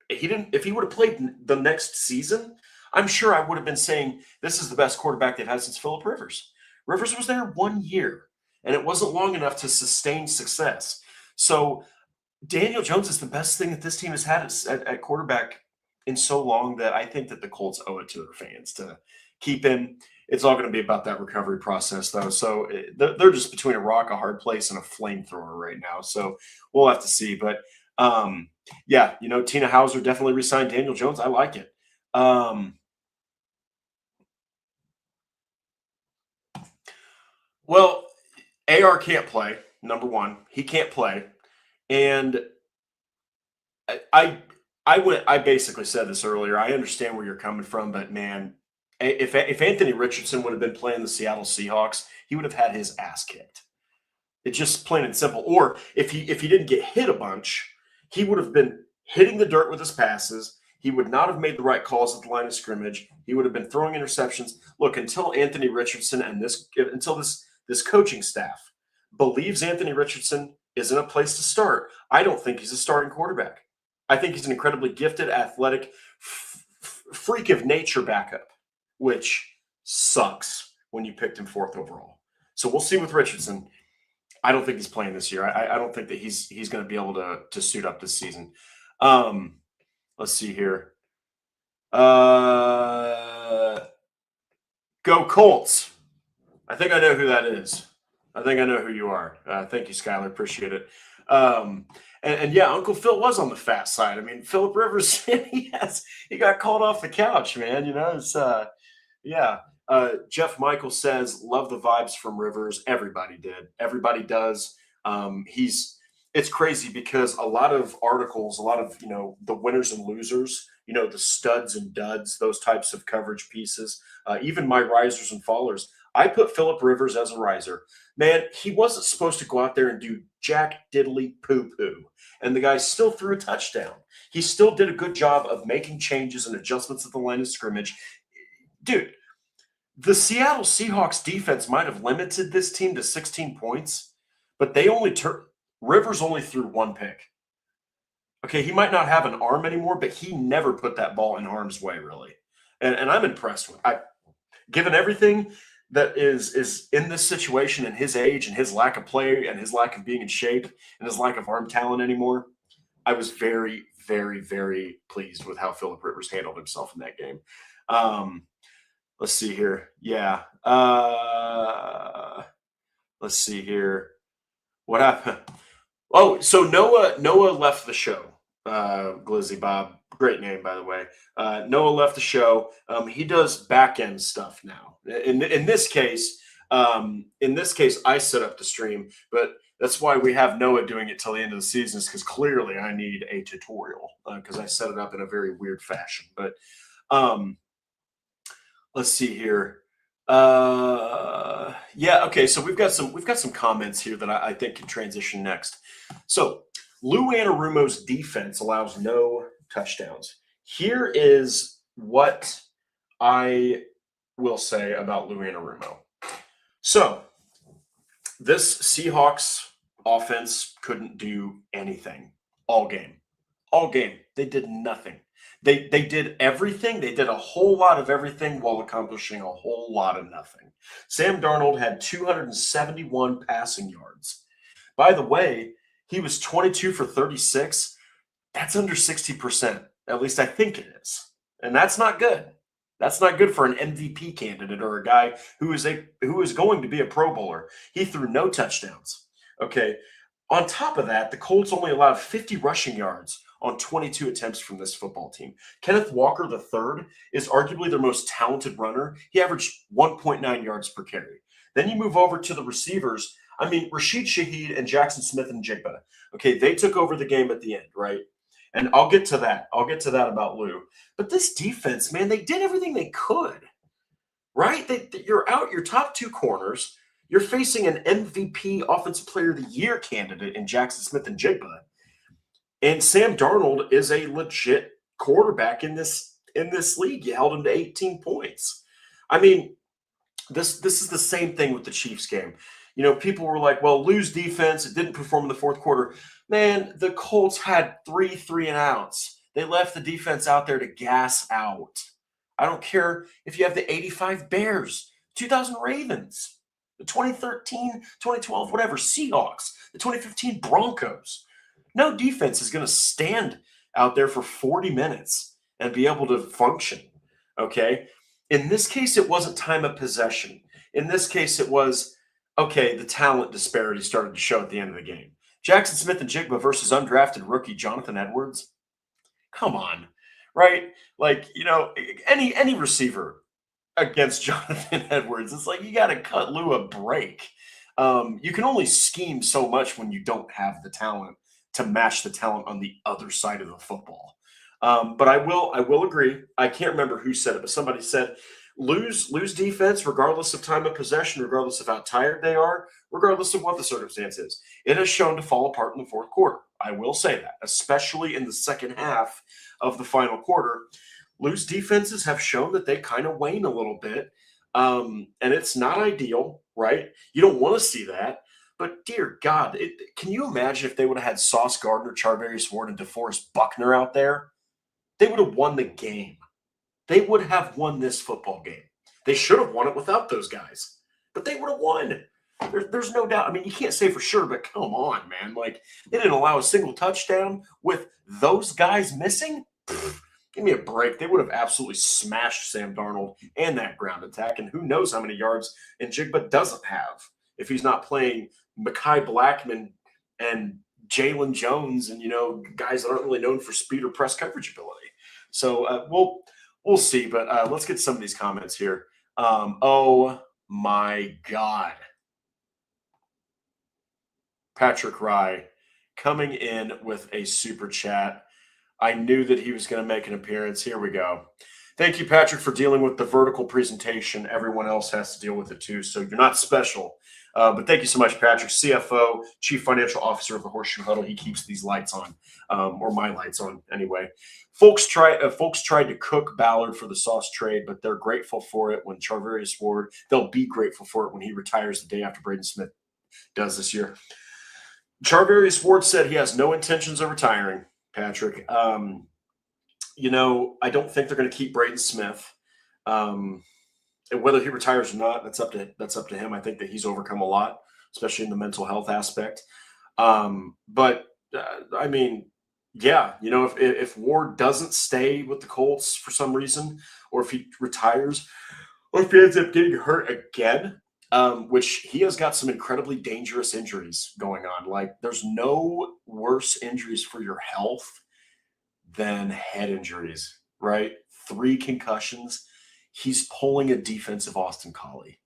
If he would have played the next season, I'm sure I would have been saying this is the best quarterback they've had since Phillip Rivers. Rivers was there 1 year, and it wasn't long enough to sustain success. So Daniel Jones is the best thing that this team has had at quarterback in so long that I think that the Colts owe it to their fans to keep him. It's all going to be about that recovery process, though. So they're just between a rock, a hard place, and a flamethrower right now. So we'll have to see. But, Tina Hauser definitely re-signed Daniel Jones. I like it. Well, AR can't play, number one. He can't play. And I basically said this earlier. I understand where you're coming from, but man, if Anthony Richardson would have been playing the Seattle Seahawks, he would have had his ass kicked. It's just plain and simple. Or if he didn't get hit a bunch, he would have been hitting the dirt with his passes. He would not have made the right calls at the line of scrimmage. He would have been throwing interceptions. Look, until Anthony Richardson and this coaching staff believes Anthony Richardson is in a place to start, I don't think he's a starting quarterback. I think he's an incredibly gifted, athletic, freak of nature backup, which sucks when you picked him 4th overall. So we'll see with Richardson. I don't think he's playing this year. I don't think that he's going to be able to suit up this season. Let's see here. Go Colts. I think I know who that is. I think I know who you are. Thank you, Skylar. Appreciate it. And Uncle Phil was on the fast side. Phillip Rivers, he got called off the couch, man. Jeff Michael says, love the vibes from Rivers. Everybody did. Everybody does. It's crazy because a lot of articles, a lot of, the winners and losers, the studs and duds, those types of coverage pieces, even my risers and fallers, I put Phillip Rivers as a riser. Man, he wasn't supposed to go out there and do jack diddly poo-poo. And the guy still threw a touchdown. He still did a good job of making changes and adjustments at the line of scrimmage. Dude, the Seattle Seahawks defense might have limited this team to 16 points, but Rivers only threw 1 pick. Okay, he might not have an arm anymore, but he never put that ball in harm's way, really. And I'm impressed with it. Given everything that is in this situation and his age and his lack of play and his lack of being in shape and his lack of arm talent anymore, I was very, very, very pleased with how Phillip Rivers handled himself in that game. Let's see here. Yeah. Let's see here. What happened? Oh, so Noah left the show. Glizzy Bob, great name, by the way. Noah left the show. He does back end stuff now. In this case, I set up the stream, but that's why we have Noah doing it till the end of the season, is because clearly I need a tutorial because I set it up in a very weird fashion. But let's see here. Okay. So we've got some comments here that I think can transition next. So Lou Anarumo's defense allows no touchdowns. Here is what I will say about Lou Anarumo. So this Seahawks offense couldn't do anything all game. All game. They did nothing. They did everything. They did a whole lot of everything while accomplishing a whole lot of nothing. Sam Darnold had 271 passing yards. By the way, He was 22 for 36. That's under 60%. At least I think it is. And that's not good. That's not good for an MVP candidate or a guy who is going to be a Pro Bowler. He threw no touchdowns. Okay. On top of that, the Colts only allowed 50 rushing yards on 22 attempts from this football team. Kenneth Walker III is arguably their most talented runner. He averaged 1.9 yards per carry. Then you move over to the receivers. I mean, Rashid Shaheed and Jackson Smith and Jigba. Okay, they took over the game at the end, right? And I'll get to that. I'll get to that about Lou. But this defense, man, they did everything they could, right? You're out your top two corners. You're facing an MVP Offensive Player of the Year candidate in Jackson Smith and Jigba. And Sam Darnold is a legit quarterback in this league. You held him to 18 points. I mean, this is the same thing with the Chiefs game. You know, people were like, well, Lou's defense, it didn't perform in the fourth quarter. Man, the Colts had three and outs. They left the defense out there to gas out. I don't care if you have the 85 Bears, 2000 Ravens, the 2013, 2012, whatever, Seahawks, the 2015 Broncos. No defense is going to stand out there for 40 minutes and be able to function, okay? In this case, it wasn't time of possession. In this case, it was, okay, the talent disparity started to show at the end of the game. Jackson Smith and Jigba versus undrafted rookie Jonathan Edwards. Come on, right? Like, you know, any receiver against Jonathan Edwards, it's like you got to cut Lou a break. You can only scheme so much when you don't have the talent to match the talent on the other side of the football. But I will agree. I can't remember who said it, but somebody said Lou's defense, regardless of time of possession, regardless of how tired they are, regardless of what the circumstance is, it has shown to fall apart in the fourth quarter. I will say that, especially in the second half of the final quarter. Lou's defenses have shown that they kind of wane a little bit, and it's not ideal, right? You don't want to see that. But dear God, can you imagine if they would have had Sauce Gardner, Charvarius Ward, and DeForest Buckner out there? They would have won the game. They would have won this football game. They should have won it without those guys, but they would have won. There's no doubt. I mean, you can't say for sure, but come on, man. Like, they didn't allow a single touchdown with those guys missing. Give me a break. They would have absolutely smashed Sam Darnold and that ground attack, and who knows how many yards Njigba doesn't have if he's not playing Mekhi Blackman and Jalen Jones and, you know, guys that aren't really known for speed or press coverage ability. So we'll see, but let's get some of these comments here. Oh my God. Patrick Rye coming in with a super chat. I knew that he was going to make an appearance. Here we go. Thank you, Patrick, for dealing with the vertical presentation. Everyone else has to deal with it too, so you're not special. But thank you so much, Patrick, CFO, Chief Financial Officer of the Horseshoe Huddle. He keeps these lights on, or my lights on anyway. Folks tried to cook Ballard for the Sauce trade, but they're grateful for it when Charvarius Ward. They'll be grateful for it when he retires the day after Braden Smith does this year. Charvarius Ward said he has no intentions of retiring, Patrick. You know, I don't think they're going to keep Braden Smith. And whether he retires or not, that's up to him. I think that he's overcome a lot, especially in the mental health aspect. But I mean, yeah, you know, if Ward doesn't stay with the Colts for some reason, or if he retires, or if he ends up getting hurt again, which he has got some incredibly dangerous injuries going on. Like, there's no worse injuries for your health than head injuries, right? 3 concussions. He's pulling a defensive Austin Collie.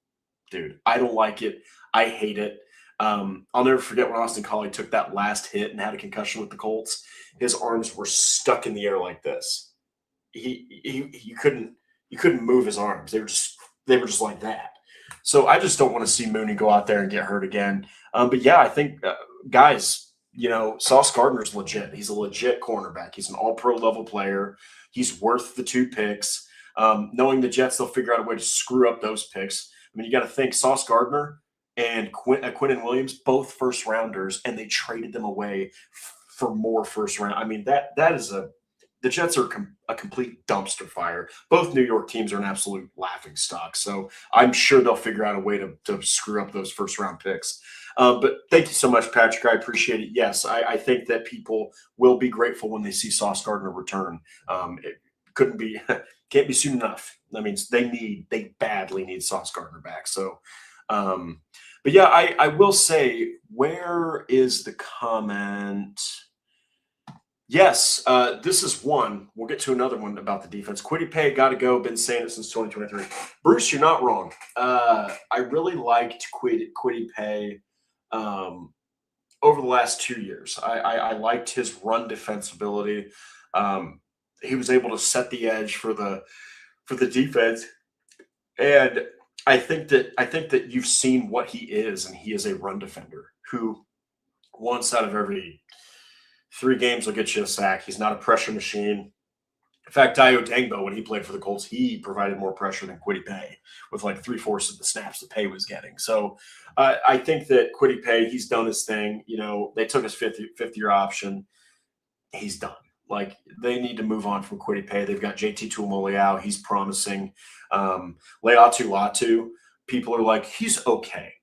Dude, I don't like it. I hate it. I'll never forget when Austin Collie took that last hit and had a concussion with the Colts. His arms were stuck in the air like this. You couldn't move his arms. They were just like that. So I just don't want to see Mooney go out there and get hurt again. But yeah, I think guys, you know, Sauce Gardner's legit. He's a legit cornerback. He's an all-pro level player. He's worth the 2 picks. Knowing the Jets, they'll figure out a way to screw up those picks. I mean, you got to think Sauce Gardner and Quinnen Williams, both first rounders, and they traded them away for more first round. I mean, that is the Jets are a complete dumpster fire. Both New York teams are an absolute laughing stock. So I'm sure they'll figure out a way to screw up those first round picks. But thank you so much, Patrick. I appreciate it. Yes, I think that people will be grateful when they see Sauce Gardner return. It couldn't be, can't be soon enough. I mean, they badly need Sauce Gardner back. So, um, but yeah, I will say, where is the comment? Yes, this is one. We'll get to another one about the defense. Kwity Paye got to go. Been saying it since 2023. Bruce, you're not wrong. I really liked Kwity Paye over the last 2 years. I liked his run defensibility. He was able to set the edge for the defense, and I think that you've seen what he is, and he is a run defender who once out of every 3 games will get you a sack. He's not a pressure machine. In fact, Dio Dangbo, when he played for the Colts, he provided more pressure than Kwity Paye with like 3/4 of the snaps that Paye was getting. So I think that Kwity Paye, he's done his thing. They took his fifth-year option. He's done. Like, they need to move on from Kwity Paye. They've got JT Tuimoloau. He's promising. Leatu Latu, people are like, he's okay.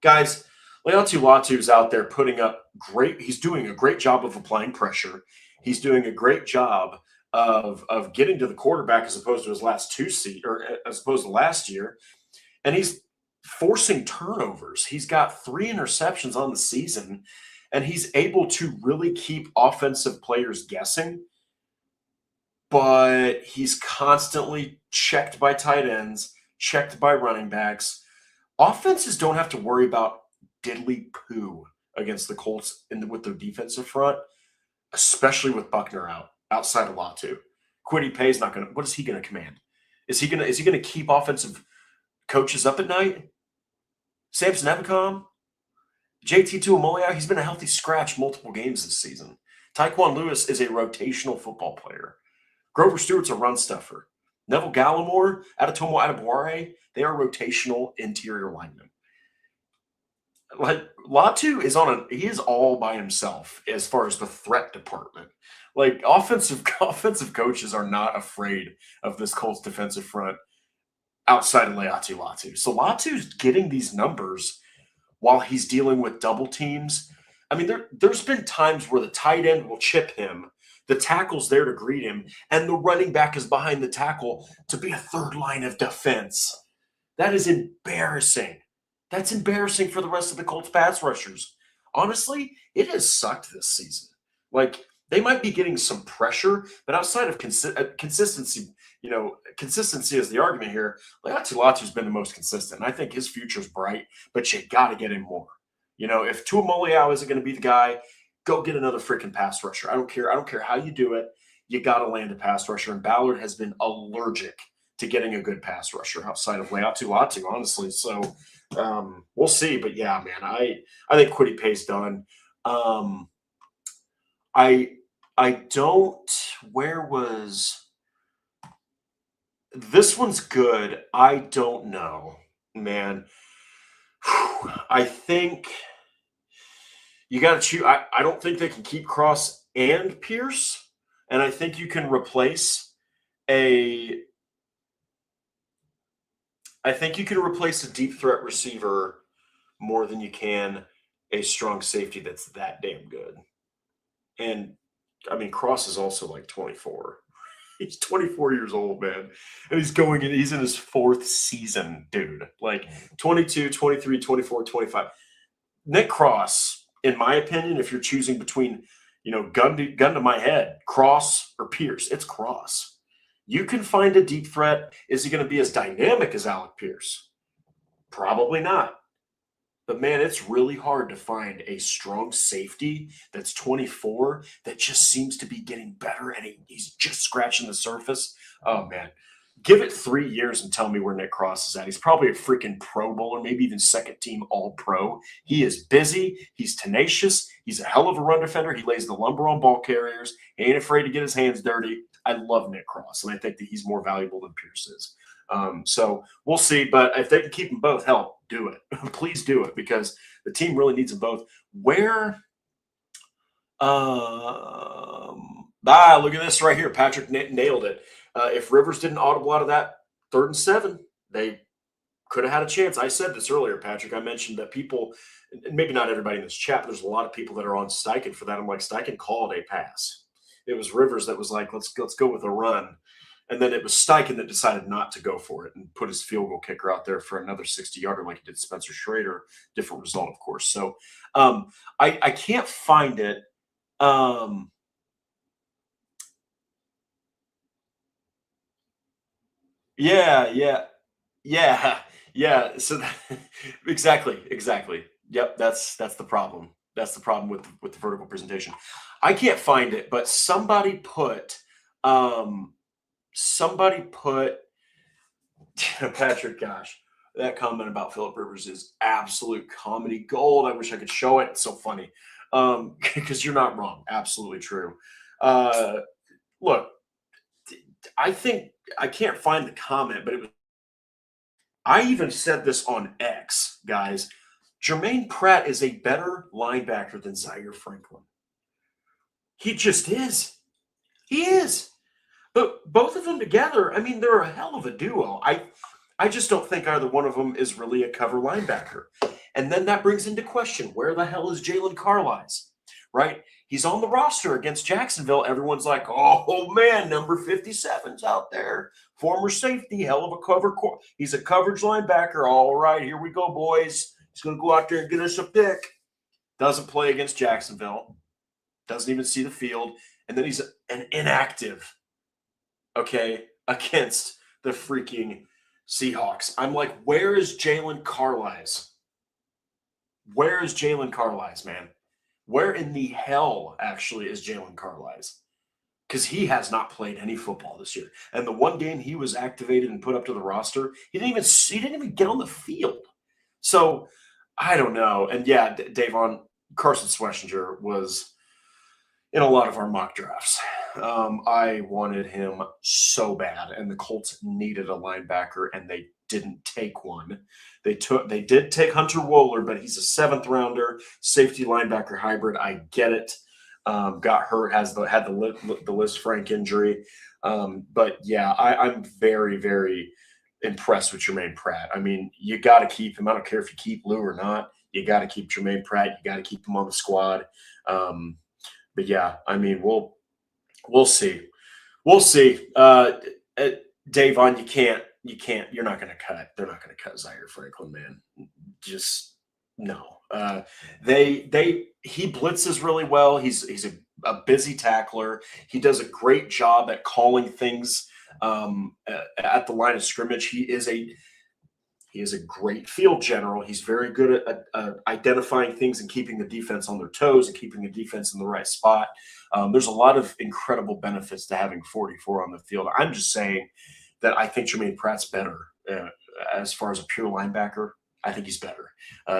Guys, Leatu Latu is out there putting up he's doing a great job of applying pressure. He's doing a great job of getting to the quarterback as opposed to his last as opposed to last year. And he's forcing turnovers. He's got 3 interceptions on the season, and he's able to really keep offensive players guessing. But he's constantly checked by tight ends, checked by running backs. Offenses don't have to worry about diddly poo against the Colts with their defensive front, especially with Buckner outside of Latu. Kwity Paye's not going to. What is he going to command? Is he going to keep offensive coaches up at night? Samson Ebicom, JT Tuimoloau, he's been a healthy scratch multiple games this season. Tyquan Lewis is a rotational football player. Grover Stewart's a run stuffer. Neville Gallimore, Adetomo Adebawore, they are rotational interior linemen. Like, Latu he is all by himself as far as the threat department. Like, offensive coaches are not afraid of this Colts defensive front outside of Leatu Latu. So Latu's getting these numbers while he's dealing with double teams. I mean, there's been times where the tight end will chip him, the tackle's there to greet him, and the running back is behind the tackle to be a third line of defense. That is embarrassing. That's embarrassing for the rest of the Colts pass rushers. Honestly, it has sucked this season. Like, they might be getting some pressure, but outside of consistency, consistency is the argument here. Leatu Latu's been the most consistent. I think his future's bright, but you got to get him more. If Tuimoloau isn't going to be the guy, go get another freaking pass rusher. I don't care how you do it. You got to land a pass rusher, and Ballard has been allergic to getting a good pass rusher outside of Leatu Latu, honestly. So we'll see. But yeah, man, I think Kwity Paye's done. This one's good. I don't know, man. I think you got to choose. I don't think they can keep Cross and Pierce, and I think you can replace a deep threat receiver more than you can a strong safety that's that damn good. And I mean, Cross is also like 24. He's 24 years old, man. And he's in his 4th season, dude. Like 22, 23, 24, 25. Nick Cross, in my opinion, if you're choosing between, gun to my head, Cross or Pierce, it's Cross. You can find a deep threat. Is he going to be as dynamic as Alec Pierce? Probably not. But, man, it's really hard to find a strong safety that's 24 that just seems to be getting better, and he's just scratching the surface. Oh, man. Give it 3 years and tell me where Nick Cross is at. He's probably a freaking Pro Bowler, maybe even second-team All-Pro. He is busy. He's tenacious. He's a hell of a run defender. He lays the lumber on ball carriers. He ain't afraid to get his hands dirty. I love Nick Cross, and I think that he's more valuable than Pierce is. So we'll see. But if they can keep them both, hell, do it. Please do it, because the team really needs them both. Where look at this right here. Patrick nailed it. If Rivers didn't audible out of that 3rd and 7, they could have had a chance. I said this earlier, Patrick. I mentioned that people, and maybe not everybody in this chat, but there's a lot of people that are on Steichen for that. I'm like, Steichen called a pass. It was Rivers that was like, let's go with a run. And then it was Steichen that decided not to go for it and put his field goal kicker out there for another 60-yarder like he did Spencer Schrader. Different result, of course. So I can't find it. Yeah. So exactly. Yep, that's the problem. That's the problem with the vertical presentation. I can't find it, but um somebody put Patrick, gosh, that comment about Philip Rivers is absolute comedy gold. I wish I could show it. It's so funny. Because you're not wrong. Absolutely true. Uh, look, I think I can't find the comment, but I even said this on X, guys. Jermaine Pratt is a better linebacker than Zaire Franklin. He just is. He is. But both of them together, I mean, they're a hell of a duo. I just don't think either one of them is really a cover linebacker. And then that brings into question, where the hell is Jalen Carlies, right? He's on the roster against Jacksonville. Everyone's like, oh, man, number 57's out there. Former safety, hell of a cover. He's a coverage linebacker. All right, here we go, boys. He's going to go out there and get us a pick. Doesn't play against Jacksonville. Doesn't even see the field. And then he's an inactive, okay, against the freaking Seahawks. I'm like, where is Jalen Carlies? Where is Jalen Carlies, man? Where in the hell, actually, is Jalen Carlies? Because he has not played any football this year. And the one game he was activated and put up to the roster, he didn't even get on the field. So I don't know. And yeah, Davon, Carson Schlesinger was in a lot of our mock drafts. I wanted him so bad, and the Colts needed a linebacker, and they didn't take one. They did take Hunter Wohler, but he's a 7th rounder, safety linebacker hybrid. I get it. Got hurt, had the Liz Frank injury. But yeah, I'm very, very impressed with Jermaine Pratt. I mean, you got to keep him. I don't care if you keep Lou or not. You got to keep Jermaine Pratt. You got to keep him on the squad. But yeah, I mean, we'll see. We'll see. Davon, you're not going to cut. They're not going to cut Zaire Franklin, man. Just no. He blitzes really well. He's a busy tackler. He does a great job at calling things at the line of scrimmage. He is a great field general. He's very good at identifying things and keeping the defense on their toes and keeping the defense in the right spot. There's a lot of incredible benefits to having 44 on the field. I'm just saying that I think Jermaine Pratt's better as far as a pure linebacker. I think he's better.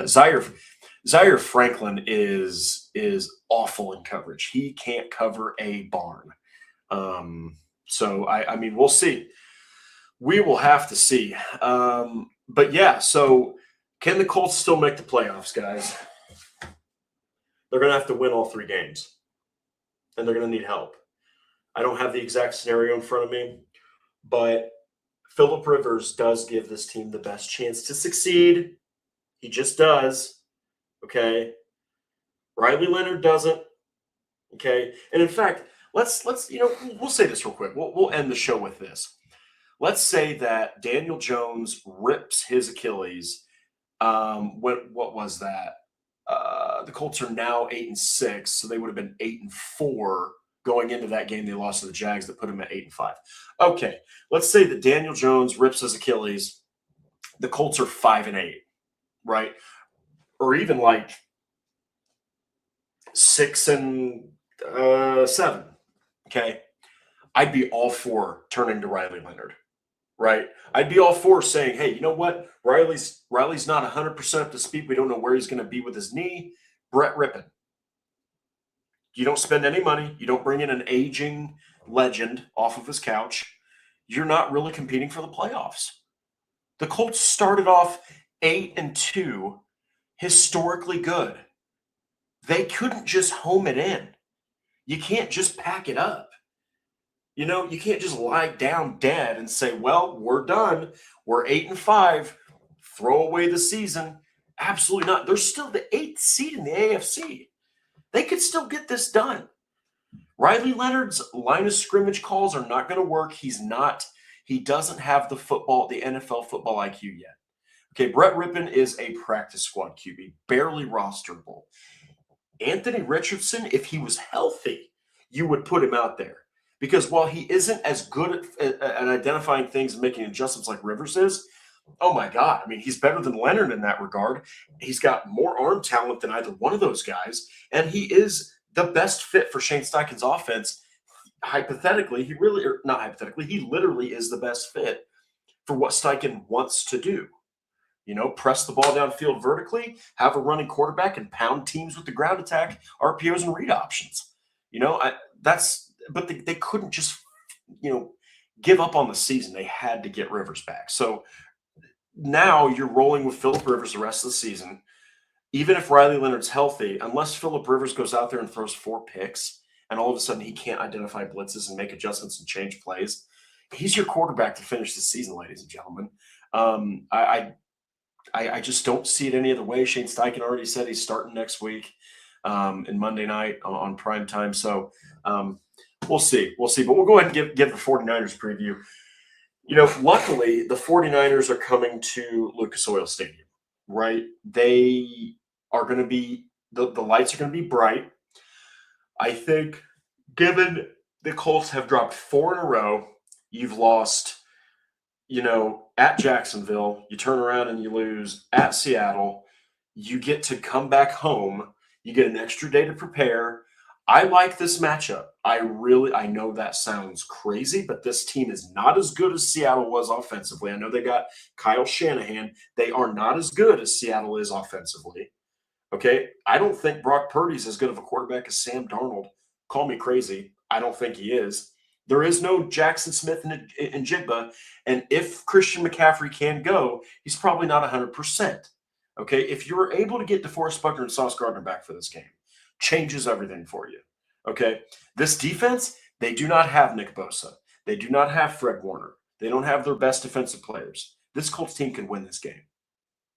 Zaire Franklin is awful in coverage. He can't cover a barn. So I mean, we'll see. We will have to see. But yeah, so can the Colts still make the playoffs, guys? They're going to have to win all 3 games, and they're going to need help. I don't have the exact scenario in front of me, but Philip Rivers does give this team the best chance to succeed. He just does. Okay. Riley Leonard doesn't. Okay. And in fact, let's we'll say this real quick. We'll end the show with this. Let's say that Daniel Jones rips his Achilles. What was that? The Colts are now 8-6, so they would have been 8-4 going into that game. They lost to the Jags that put them at 8-5. Okay, let's say that Daniel Jones rips his Achilles. The Colts are 5-8, right? Or even like 6-7. Okay, I'd be all for turning to Riley Leonard. Right, I'd be all for saying, "Hey, you know what? Riley's not 100% up to speed. We don't know where he's going to be with his knee." Brett Rippon. You don't spend any money. You don't bring in an aging legend off of his couch. You're not really competing for the playoffs. The Colts started off 8-2, historically good. They couldn't just home it in. You can't just pack it up. You can't just lie down dead and say, well, we're done. We're 8-5. throw away the season. Absolutely not. They're still the 8th seed in the AFC. They could still get this done. Riley Leonard's line of scrimmage calls are not going to work. He doesn't have the NFL football IQ yet. Okay, Brett Rippon is a practice squad QB, barely rosterable. Anthony Richardson, if he was healthy, you would put him out there. Because while he isn't as good at identifying things and making adjustments like Rivers is, oh my God, I mean, he's better than Leonard in that regard. He's got more arm talent than either one of those guys, and he is the best fit for Shane Steichen's offense. Hypothetically, he literally is the best fit for what Steichen wants to do. Press the ball downfield vertically, have a running quarterback, and pound teams with the ground attack, RPOs, and read options. But they couldn't just, give up on the season. They had to get Rivers back. So now you're rolling with Phillip Rivers the rest of the season. Even if Riley Leonard's healthy, unless Phillip Rivers goes out there and throws 4 picks, and all of a sudden he can't identify blitzes and make adjustments and change plays, he's your quarterback to finish the season, ladies and gentlemen. I just don't see it any other way. Shane Steichen already said he's starting next week in Monday night on prime time. So we'll see. But we'll go ahead and give the 49ers preview. Luckily, the 49ers are coming to Lucas Oil Stadium, right? They are going to be – the lights are going to be bright. I think given the Colts have dropped 4 in a row, you've lost – at Jacksonville, you turn around and you lose at Seattle, you get to come back home, you get an extra day to prepare. I like this matchup. I know that sounds crazy, but this team is not as good as Seattle was offensively. I know they got Kyle Shanahan. They are not as good as Seattle is offensively. Okay? I don't think Brock Purdy's as good of a quarterback as Sam Darnold. Call me crazy. I don't think he is. There is no Jackson Smith and Jigba, and if Christian McCaffrey can go, he's probably not 100%. Okay, if you're able to get DeForest Buckner and Sauce Gardner back for this game, changes everything for you. Okay, this defense, they do not have Nick Bosa. They do not have Fred Warner. They don't have their best defensive players. This Colts team can win this game.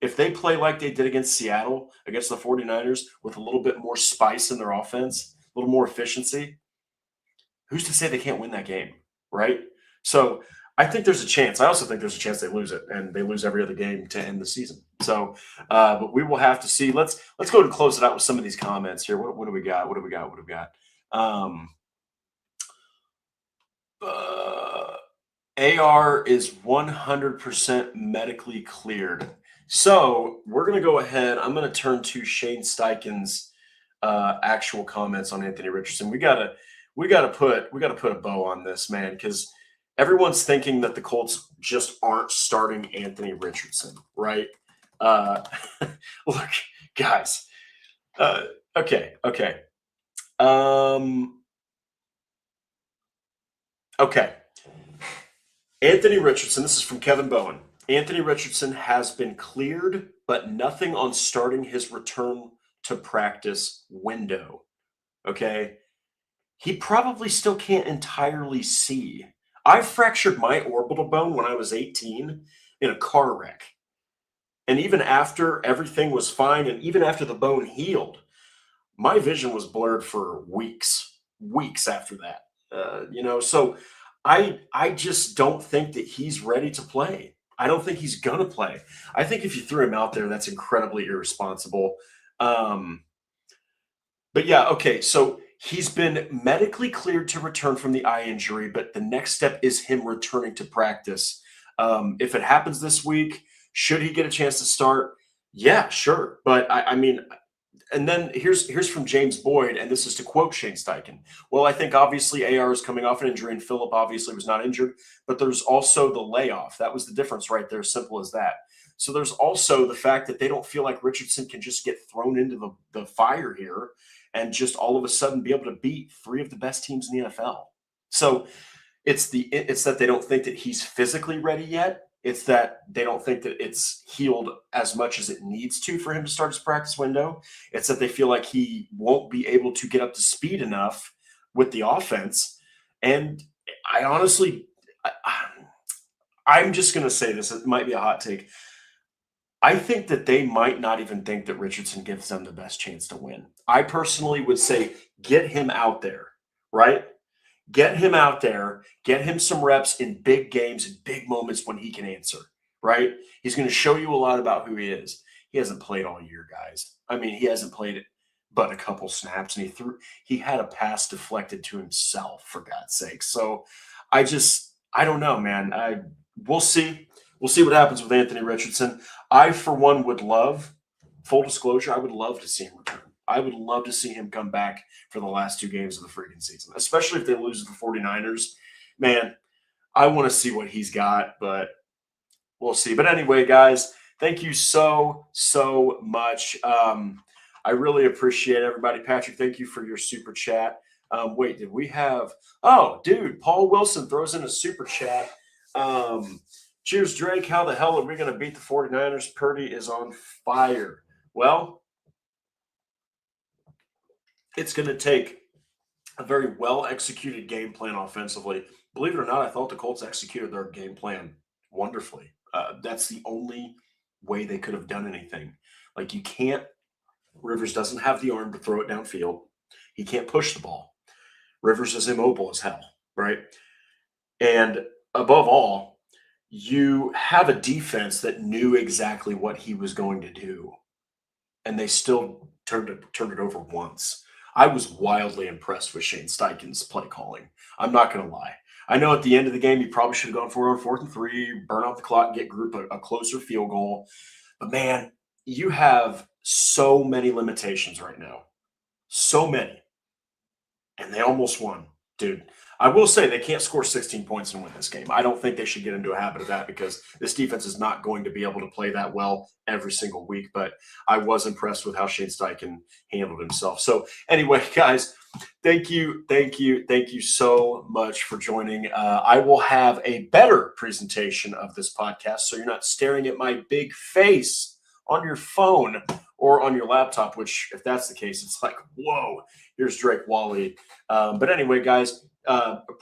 If they play like they did against Seattle, against the 49ers, with a little bit more spice in their offense, a little more efficiency, who's to say they can't win that game, right? So I think there's a chance. I also think there's a chance they lose it, and they lose every other game to end the season. So, but we will have to see. Let's go and close it out with some of these comments here. What do we got? AR is 100% medically cleared. So we're going to go ahead. I'm going to turn to Shane Steichen's actual comments on Anthony Richardson. We got to put a bow on this, man, because everyone's thinking that the Colts just aren't starting Anthony Richardson, right? Look, guys. Okay. Okay. Anthony Richardson, this is from Kevin Bowen. Anthony Richardson has been cleared, but nothing on starting his return to practice window. Okay? He probably still can't entirely see. I fractured my orbital bone when I was 18 in a car wreck. And even after everything was fine, and even after the bone healed, my vision was blurred for weeks after that. So I just don't think that he's ready to play. I don't think he's going to play. I think if you threw him out there, that's incredibly irresponsible. But yeah, okay, so he's been medically cleared to return from the eye injury, but the next step is him returning to practice. If it happens this week, should he get a chance to start? Yeah, sure. But I mean, and then here's from James Boyd, and this is to quote Shane Steichen. Well, I think obviously AR is coming off an injury, and Phillip obviously was not injured, but there's also the layoff. That was the difference right there, simple as that. So there's also the fact that they don't feel like Richardson can just get thrown into the fire here and just all of a sudden be able to beat 3 of the best teams in the NFL. So it's that they don't think that he's physically ready yet. It's that they don't think that it's healed as much as it needs to for him to start his practice window. It's that they feel like he won't be able to get up to speed enough with the offense. And I honestly, I'm just going to say this. It might be a hot take. I think that they might not even think that Richardson gives them the best chance to win. I personally would say get him out there, right? Get him out there, get him some reps in big games and big moments when he can answer, right? He's going to show you a lot about who he is. He hasn't played all year, guys. I mean, he hasn't played it but a couple snaps, and he had a pass deflected to himself, for God's sake. So I don't know, man. We'll see. We'll see what happens with Anthony Richardson. I, for one, would love, full disclosure, I would love to see him return. I would love to see him come back for the last two games of the freaking season, especially if they lose to the 49ers. Man, I want to see what he's got, but we'll see. But anyway, guys, thank you so much. I really appreciate everybody. Patrick, thank you for your super chat. Wait, did we have – oh, dude, Paul Wilson throws in a super chat. Cheers, Drake. How the hell are we going to beat the 49ers? Purdy is on fire. Well, it's going to take a very well-executed game plan offensively. Believe it or not, I thought the Colts executed their game plan wonderfully. That's the only way they could have done anything. Like, you can't – Rivers doesn't have the arm to throw it downfield. He can't push the ball. Rivers is immobile as hell, right? And above all, you have a defense that knew exactly what he was going to do, and they still turned it over once. I was wildly impressed with Shane Steichen's play calling. I'm not going to lie. I know at the end of the game, you probably should have gone for it on 4th and 3, burn out the clock, get group a closer field goal. But, man, you have so many limitations right now. So many. And they almost won, dude. I will say they can't score 16 points and win this game. I don't think they should get into a habit of that because this defense is not going to be able to play that well every single week. But I was impressed with how Shane Steichen handled himself. So anyway, guys, thank you so much for joining. I will have a better presentation of this podcast so you're not staring at my big face on your phone or on your laptop, which if that's the case, it's like, whoa, here's Drake Wally. But anyway, guys,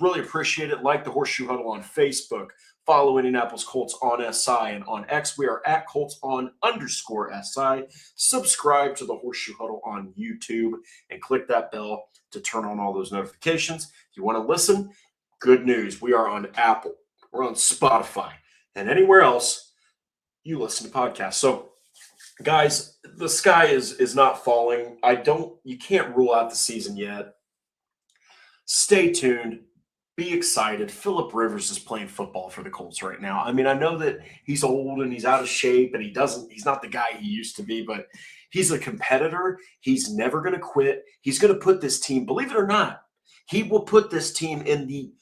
really appreciate it. Like the Horseshoe Huddle on Facebook. Follow Indianapolis Colts on SI, and on X, we are at Colts_SI. Subscribe to the Horseshoe Huddle on YouTube and click that bell to turn on all those notifications. If you want to listen, good news. We are on Apple. We're on Spotify. And anywhere else you listen to podcasts. So, guys, the sky is not falling. You can't rule out the season yet. Stay tuned. Be excited. Phillip Rivers is playing football for the Colts right now. I mean, I know that he's old and he's out of shape and he's not the guy he used to be, but he's a competitor. He's never going to quit. He's going to put this team, believe it or not, he will put this team in the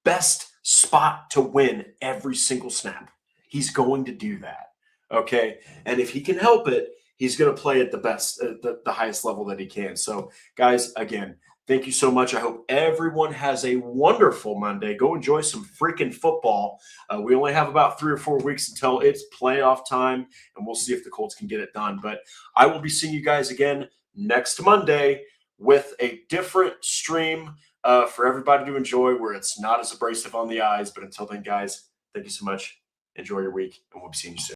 best spot to win every single snap. He's going to do that. Okay. And if he can help it, he's going to play at the best, the highest level that he can. So, guys, again, thank you so much. I hope everyone has a wonderful Monday. Go enjoy some freaking football. We only have about 3 or 4 weeks until it's playoff time, and we'll see if the Colts can get it done. But I will be seeing you guys again next Monday with a different stream for everybody to enjoy where it's not as abrasive on the eyes. But until then, guys, thank you so much. Enjoy your week, and we'll be seeing you soon.